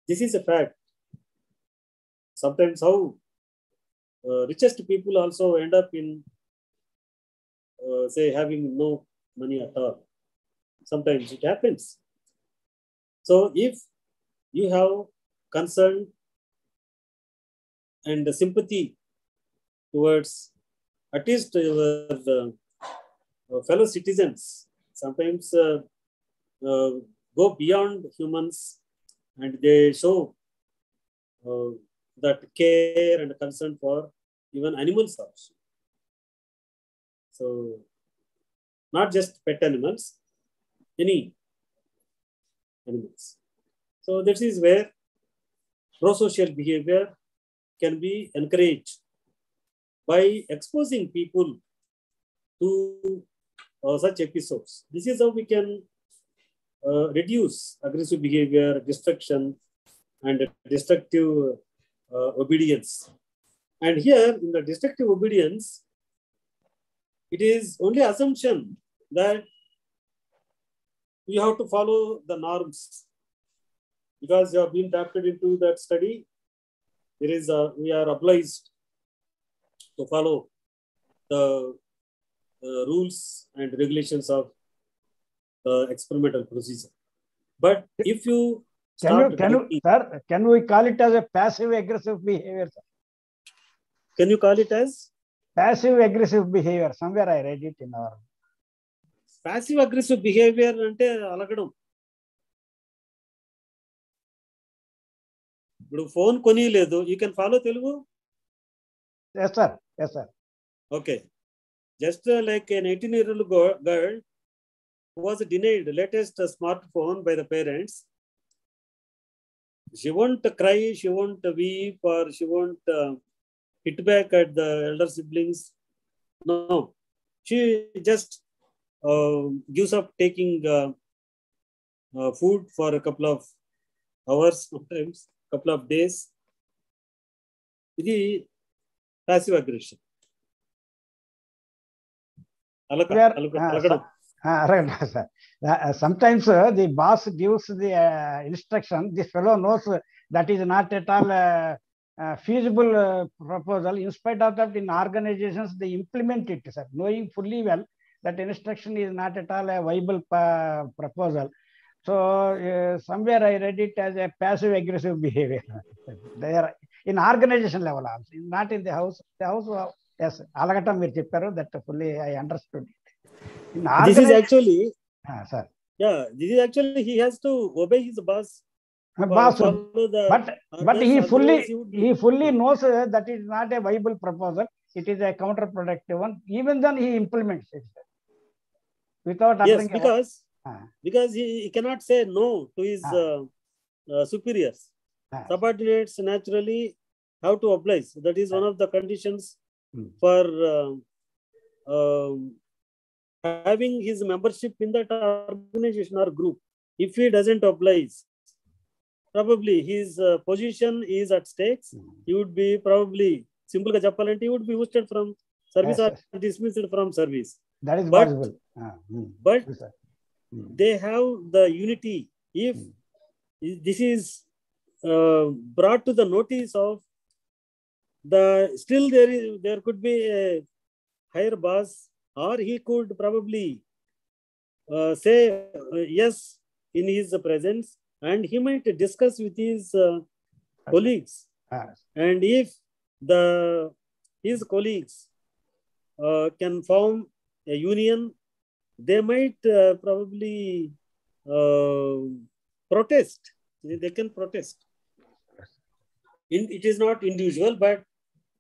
this is a fact. Sometimes how richest people also end up in, say, having no money at all. Sometimes it happens. So if you have concern and sympathy towards at least your fellow citizens, sometimes go beyond humans, and they show that care and concern for even animals also. So not just pet animals, any animals. So this is where pro-social behavior can be encouraged by exposing people to such episodes. This is how we can reduce aggressive behavior, destruction, and destructive obedience. And here in the destructive obedience, it is only assumption that you have to follow the norms. Because you have been tapped into that study, there is we are obliged to follow the rules and regulations of the experimental procedure. But if you can we call it as a passive aggressive behavior, sir? Can you call it as passive aggressive behavior? Somewhere I read it in our passive aggressive behavior ante alagadam. ఇప్పుడు phone కొనియలేదు, you can follow Telugu? Yes sir, yes sir. Okay, just like an 18-year-old girl who was denied latest smartphone by the parents. She won't cry, she won't weep, or she won't hit back at the elder siblings. No, she just gives up taking food for a couple of hours, sometimes couple of days. This is passive aggression. Sometimes the boss gives the instruction. This fellow knows that is not at all feasible proposal. In spite of that, in organizations they implement it, sir, knowing fully well that instruction is not at all a viable proposal. So somewhere I read it as a passive aggressive behavior. They are in organization level also, not in the house. The house, yes, alagatam meer chepparu, that fully I understood it. This is actually, sir. Yeah, this is actually he has to obey his boss. But he fully knows that it is not a viable proposal. It is a counterproductive one. Even then he implements it without uttering. Yes, because he cannot say no to his superiors. Subordinates naturally have to oblige. That is one of the conditions for having his membership in that organization or group. If he doesn't oblige, probably his position is at stakes. He would be probably, simple ga cheppalante, he would be ousted from service or dismissed from service. That is possible. But they have the unity. If this is brought to the notice of the, still there could be a higher boss, or he could probably say yes in his presence, and he might discuss with his colleagues. And if his colleagues can form a union, they might probably protest. They can protest. It is not individual, but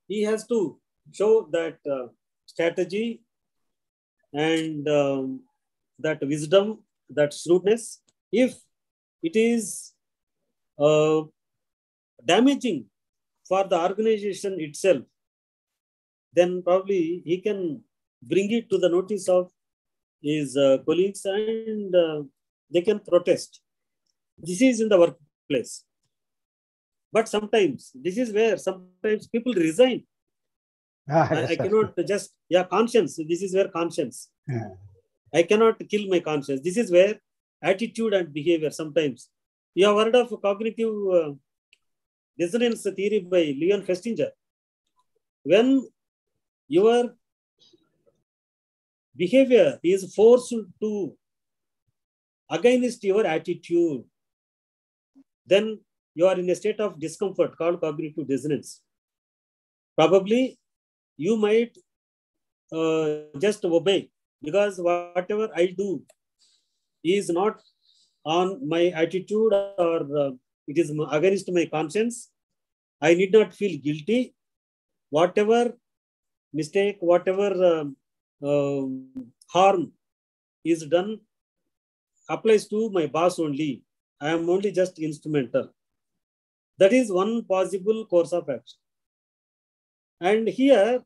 he has to show that strategy and that wisdom, that shrewdness. If it is damaging for the organization itself, then probably he can bring it to the notice of his colleagues, and they can protest. This is in the workplace. But sometimes, this is where sometimes people resign. I cannot just, conscience. This is where conscience. I cannot kill my conscience. This is where attitude and behavior sometimes. You have heard of cognitive dissonance theory by Leon Festinger. When your behavior is forced to against your attitude, then you are in a state of discomfort called cognitive dissonance. Probably you might just obey, because whatever I do is not on my attitude, or it is against my conscience. I need not feel guilty. Whatever mistake, whatever harm is done applies to my boss only. I am only just instrumental. That is one possible course of action. And here,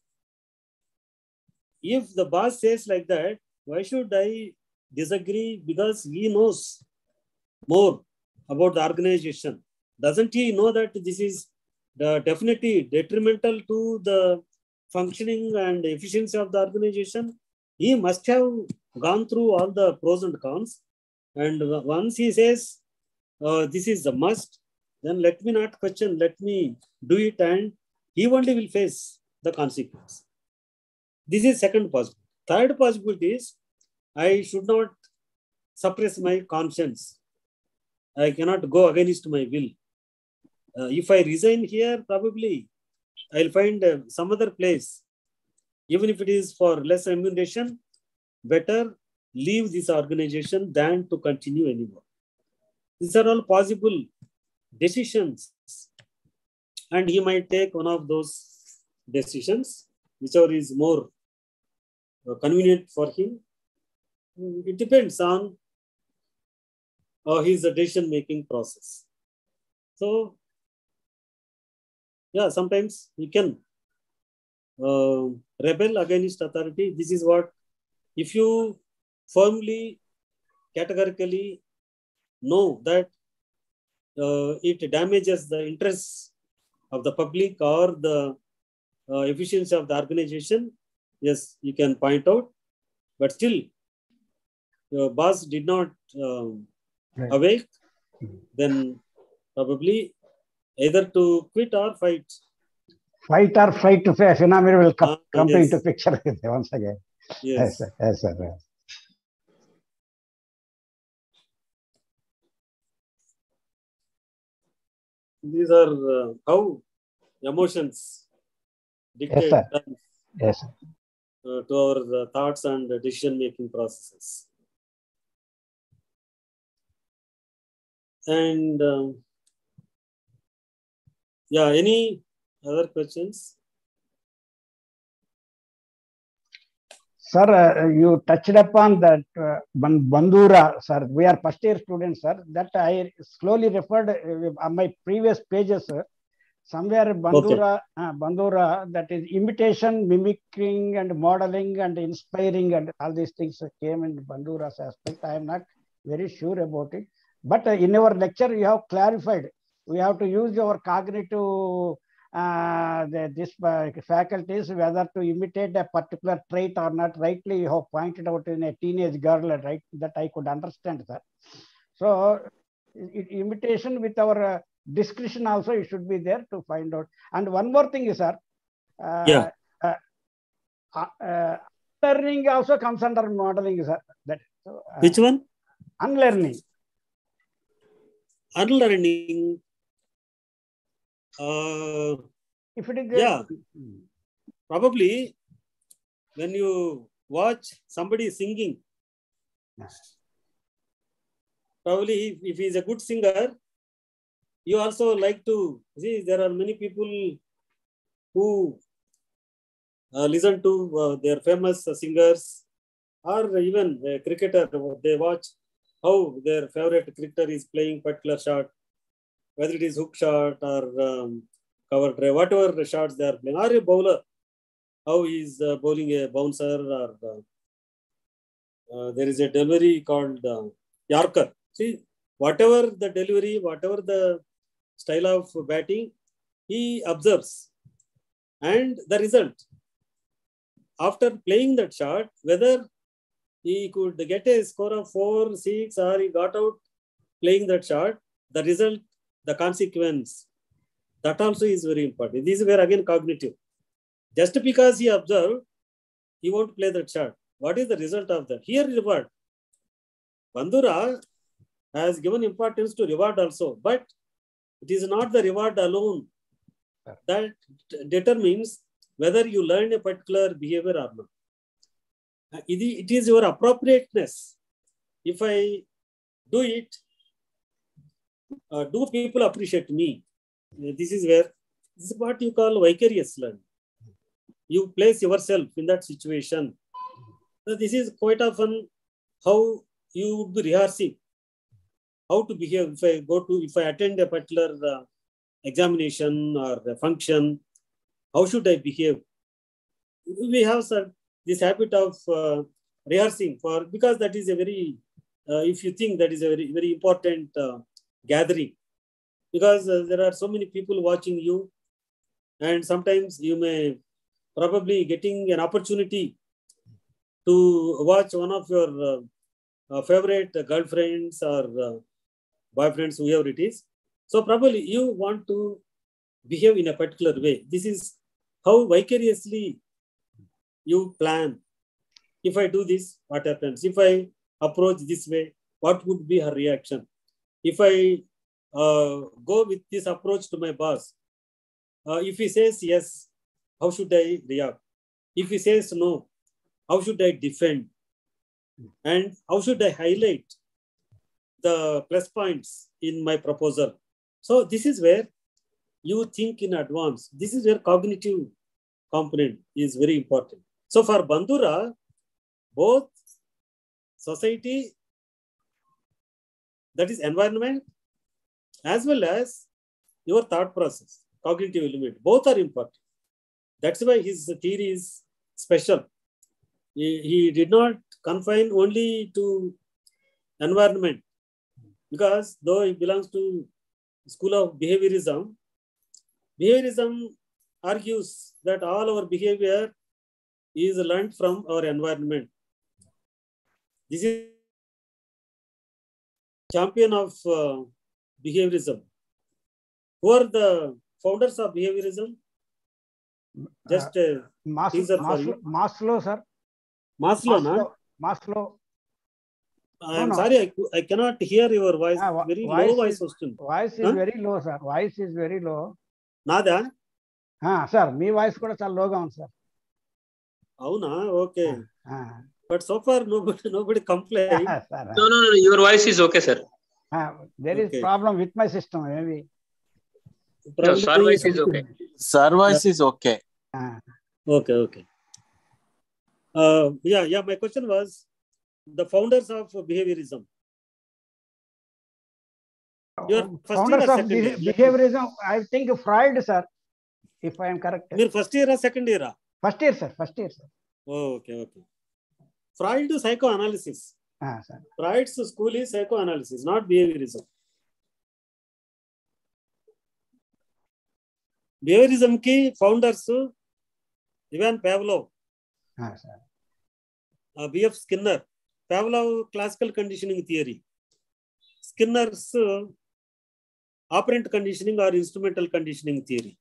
if the boss says like that, why should I disagree? Because he knows more about the organization. Doesn't he know that this is definitely detrimental to the functioning and efficiency of the organization? He must have gone through all the pros and cons. And once he says, this is a must, then let me not question, let me do it, and he only will face the consequence. This is second possibility. Third possibility is, I should not suppress my conscience. I cannot go against my will. If I resign here, probably I'll find some other place. Even if it is for less remuneration, better leave this organization than to continue anymore. These are all possible decisions. And he might take one of those decisions, whichever is more convenient for him. It depends on his decision-making process. So, sometimes you can rebel against authority. This is what, if you firmly, categorically know that it damages the interests of the public or the efficiency of the organization, yes, you can point out. But still, your boss did not awake, then probably either to quit or fight. Fight or flight phenomenon will come into picture once again. Yes. Yes, sir. These are how emotions dictate to our thoughts and decision-making processes. And any other questions? Sir, you touched upon that Bandura, sir. We are first year students, sir. That I slowly referred on my previous pages, sir. Somewhere Bandura, Bandura, that is imitation, mimicking, and modeling, and inspiring, and all these things came in Bandura's aspect. I am not very sure about it. But in our lecture, you have clarified. We have to use our cognitive faculties, whether to imitate a particular trait or not. Rightly, you have pointed out in a teenage girl, right? That I could understand, sir. So, imitation with our discretion also, it should be there to find out. And one more thing is, sir. Learning also comes under modeling, sir. Which one? Unlearning. Unlearning. If it is probably when you watch somebody singing, probably if he is a good singer, you also like to see. There are many people who listen to their famous singers, or even a cricketer. They watch how their favorite cricketer is playing particular shot, whether it is hook shot or cover drive, whatever shots they are playing, or a bowler, how he is bowling a bouncer, or there is a delivery called Yorker. See, whatever the delivery, whatever the style of batting, he observes. And the result, after playing that shot, whether he could get a score of 4, 6, or he got out playing that shot, the result, the consequence, that also is very important. This is where again cognitive. Just because he observed, he won't play that shot. What is the result of that? Here, reward. Bandura has given importance to reward also, but it is not the reward alone that determines whether you learn a particular behavior or not. It is your appropriateness. If I do it, do people appreciate me? This is what you call vicarious learning. You place yourself in that situation. So this is quite often how you would be rehearsing how to behave. If I attend a particular examination or a function, how should I behave? We have this habit of rehearsing because that is a very, if you think that is a very, very important gathering, because there are so many people watching you, and sometimes you may probably getting an opportunity to watch one of your favorite girlfriends or boyfriends, whoever it is. So probably you want to behave in a particular way. This is how vicariously you plan. If I do this, what happens? If I approach this way, what would be her reaction? If I go with this approach to my boss, if he says yes, how should I react? If he says no, how should I defend? And how should I highlight the plus points in my proposal? So this is where you think in advance. This is where cognitive component is very important. So for Bandura, both society, that is environment, as well as your thought process, cognitive element, both are important. That's why his theory is special. He did not confine only to environment, because though he belongs to school of behaviorism, behaviorism argues that all our behavior is learned from our environment. This is champion of behaviorism. Who are the founders of behaviorism? Just Maslow, sir. Maslow. I'm sorry, I cannot hear your voice. Very low voice. Voice is very low, sir. Voice is very low. Nada? Sir, me voice kuda chala low ga undi, sir. Avuna, okay. But so far nobody complained. No, your voice is okay, sir. There is problem with my system, maybe. No, sir voice is okay. Sir voice is okay. Okay. My question was the founders of behaviorism. Your founders of behaviorism, I think Freud, sir, if I am correct. Your first year or second year? First year, sir. First year, sir. Okay. Freud psychoanalysis. Freud's school is psychoanalysis, not behaviorism. Behaviorism ki founders Ivan Pavlov, B.F. Skinner. Pavlov classical conditioning theory. Skinner's operant conditioning or instrumental conditioning theory.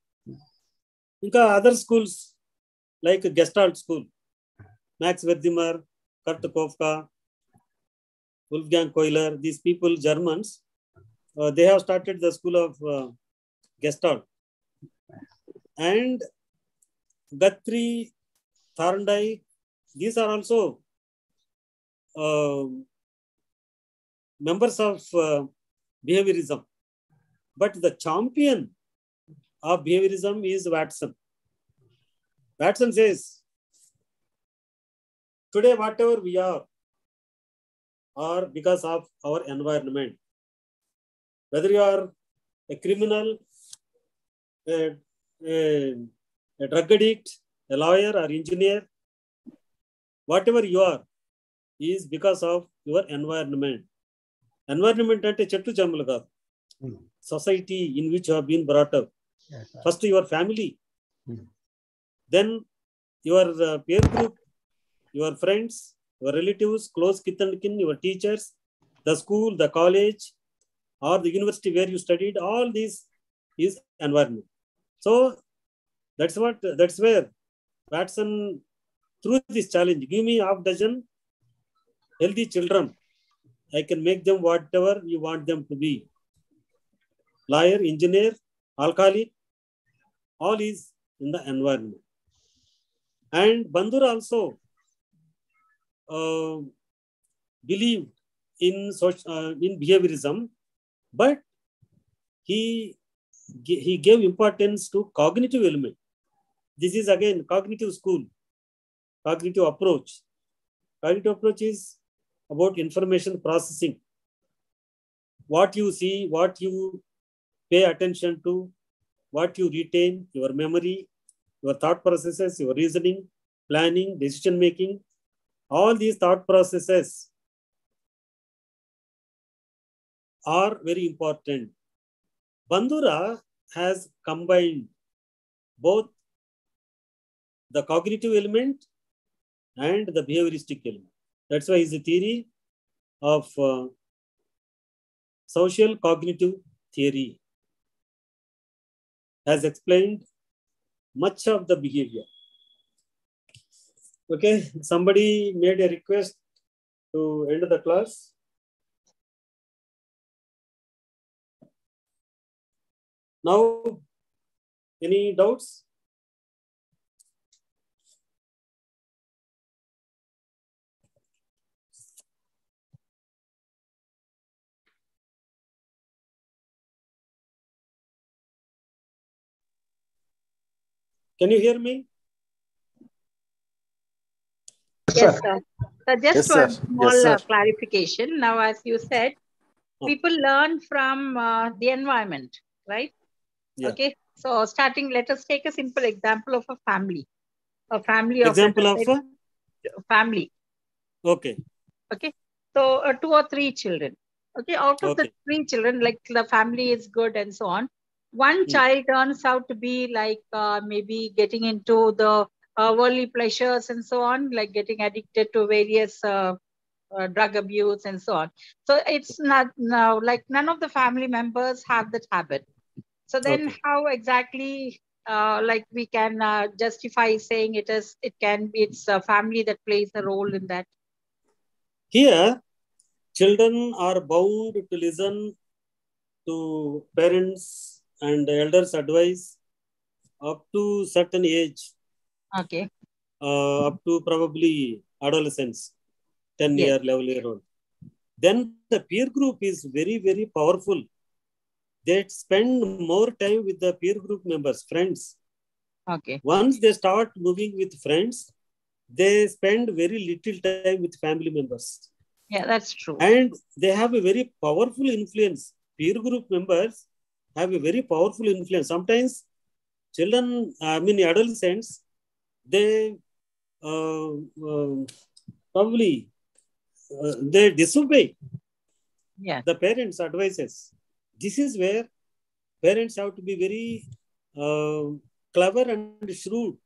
Inka other schools like Gestalt school, Max Wertheimer, Kurt Kofka, Wolfgang Kohler, these people, Germans, they have started the school of Gestalt. And Guthrie, Thorndike, these are also members of behaviorism. But the champion of behaviorism is Watson. Watson says, today whatever we are because of our environment. Whether you are a criminal, a drug addict, a lawyer or engineer, whatever you are is because of your environment. Environment ante chettu chamulu kaadu. Society in which you have been brought up. Yes, first your family, then your peer group, your friends, your relatives, close kith and kin, your teachers, the school, the college, or the university where you studied. All these is environment. So that's where Watson through this challenge, give me half dozen healthy children, I can make them whatever you want them to be. Lawyer, engineer, alcoholic, all is in the environment. And Bandura also believed in behaviorism, but he gave importance to cognitive element. This is again cognitive school, cognitive approach. Cognitive approach is about information processing. What you see, what you pay attention to, what you retain, your memory, your thought processes, your reasoning, planning, decision making, all these thought processes are very important. Bandura has combined both the cognitive element and the behavioristic element. That's why his theory of social cognitive theory has explained much of the behavior. Okay, somebody made a request to end the class. Now, any doubts? Can you hear me? Yes, sir. So just Yes, one sir. small Yes, sir. clarification. Now, as you said, people learn from the environment, right? Yeah. Okay. So starting, let us take a simple example of a family. A family of example of a family. Okay. Okay. So 2 or 3 children. Okay. Out of the 3 children, like the family is good and so on. One child turns out to be like maybe getting into the worldly pleasures and so on, like getting addicted to various drug abuse and so on. So it's not now like none of the family members have that habit. So then how exactly like we can justify saying it's a family that plays a role in that? Here, children are bound to listen to parents and elders' advice up to certain age. Okay. Up to probably adolescence, 10-year, 11-year-old. Then the peer group is very, very powerful. They spend more time with the peer group members, friends. Okay. Once they start moving with friends, they spend very little time with family members. Yeah, that's true. And they have a very powerful influence. Peer group members have a very powerful influence. Sometimes children, adolescents, they probably they disobey the parents' advices. This is where parents have to be very clever and shrewd.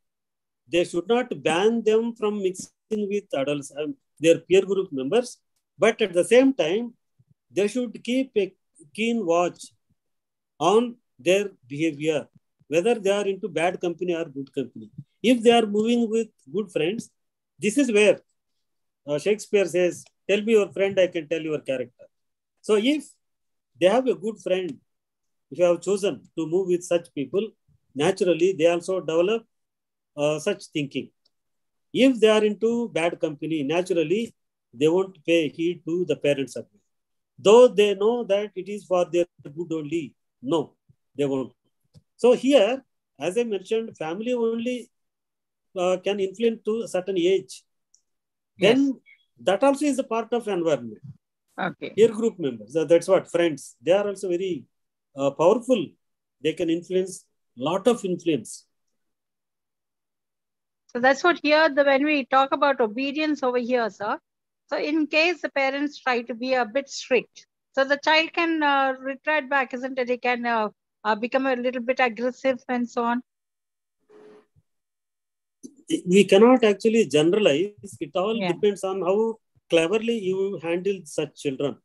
They should not ban them from mixing with adults, their peer group members, but at the same time, they should keep a keen watch on their behavior, whether they are into bad company or good company. If they are moving with good friends, this is where Shakespeare says, tell me your friend, I can tell your character. So if they have a good friend, if you have chosen to move with such people, naturally they also develop such thinking. If they are into bad company, naturally they won't pay heed to the parents' advice. Though they know that it is for their good only, no, they won't. So here, as I mentioned, family only can influence to a certain age. Then that also is a part of environment. Okay. Peer group members, that's what, friends, they are also very powerful. They can influence, lot of influence. So that's what here, when we talk about obedience over here, sir. So in case the parents try to be a bit strict, so the child can retreat back, isn't it? He can become a little bit aggressive and so on. We cannot actually generalize. It all depends on how cleverly you handle such children.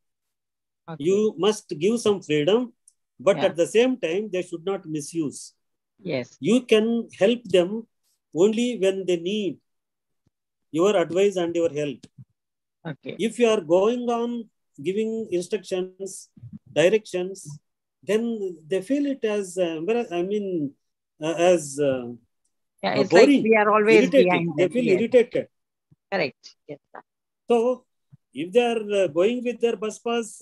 Okay. You must give some freedom, but at the same time, they should not misuse. Yes. You can help them only when they need your advice and your help. Okay. If you are going on giving instructions, directions, then they feel it as, as it's boring, like we are always irritated. behind They them. feel irritated. Correct. Yes, sir. So, if they are going with their bus pass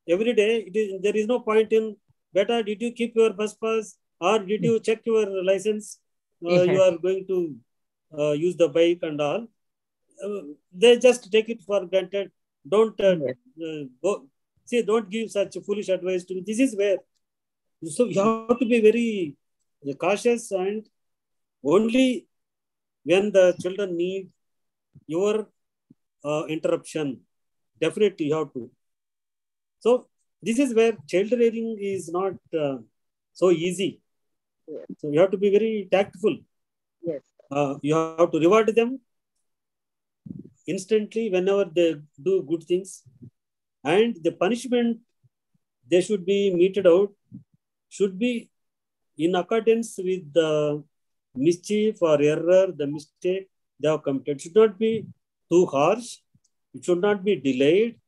every day, there is no point in, beta, did you keep your bus pass or did you check your license? You are going to use the bike and all. They just take it for granted. Don't go. See, don't give such foolish advice to me. This is where. So you have to be very cautious, and only when the children need your interruption, definitely you have to. So this is where child rearing is not so easy. So you have to be very tactful. Yes. You have to reward them instantly whenever they do good things, and the punishment they should be meted out should be in accordance with the mischief or error, the mistake they have committed. It should not be too harsh. It should not be delayed,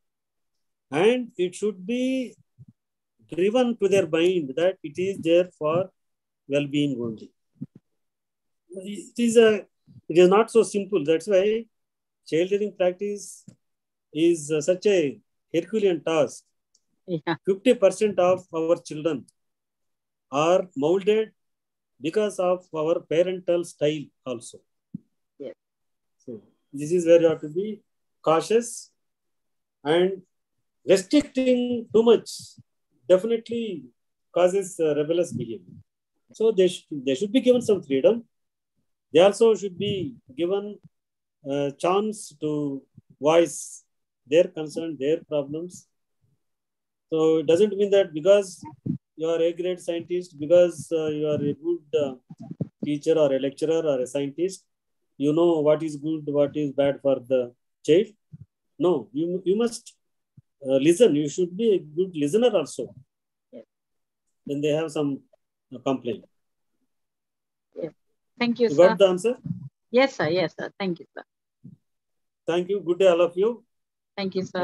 and it should be driven to their mind that it is there for well-being only. It is not so simple. That's why child rearing practice is such a Herculean task. 50% of our children are molded because of our parental style also. Yes. So this is where you have to be cautious, and restricting too much definitely causes rebellious behavior. So they should be given some freedom. They also should be given a chance to voice their concern, their problems. So it doesn't mean that because you are a great scientist, because you are a good teacher or a lecturer or a scientist, you know what is good, what is bad for the child. No, you must listen. You should be a good listener also. When they have some complaint. Yes. Thank you, you sir. Got the answer? Yes, sir. Yes, sir. Thank you, sir. Thank you. Good day, all of you. Thank you, sir.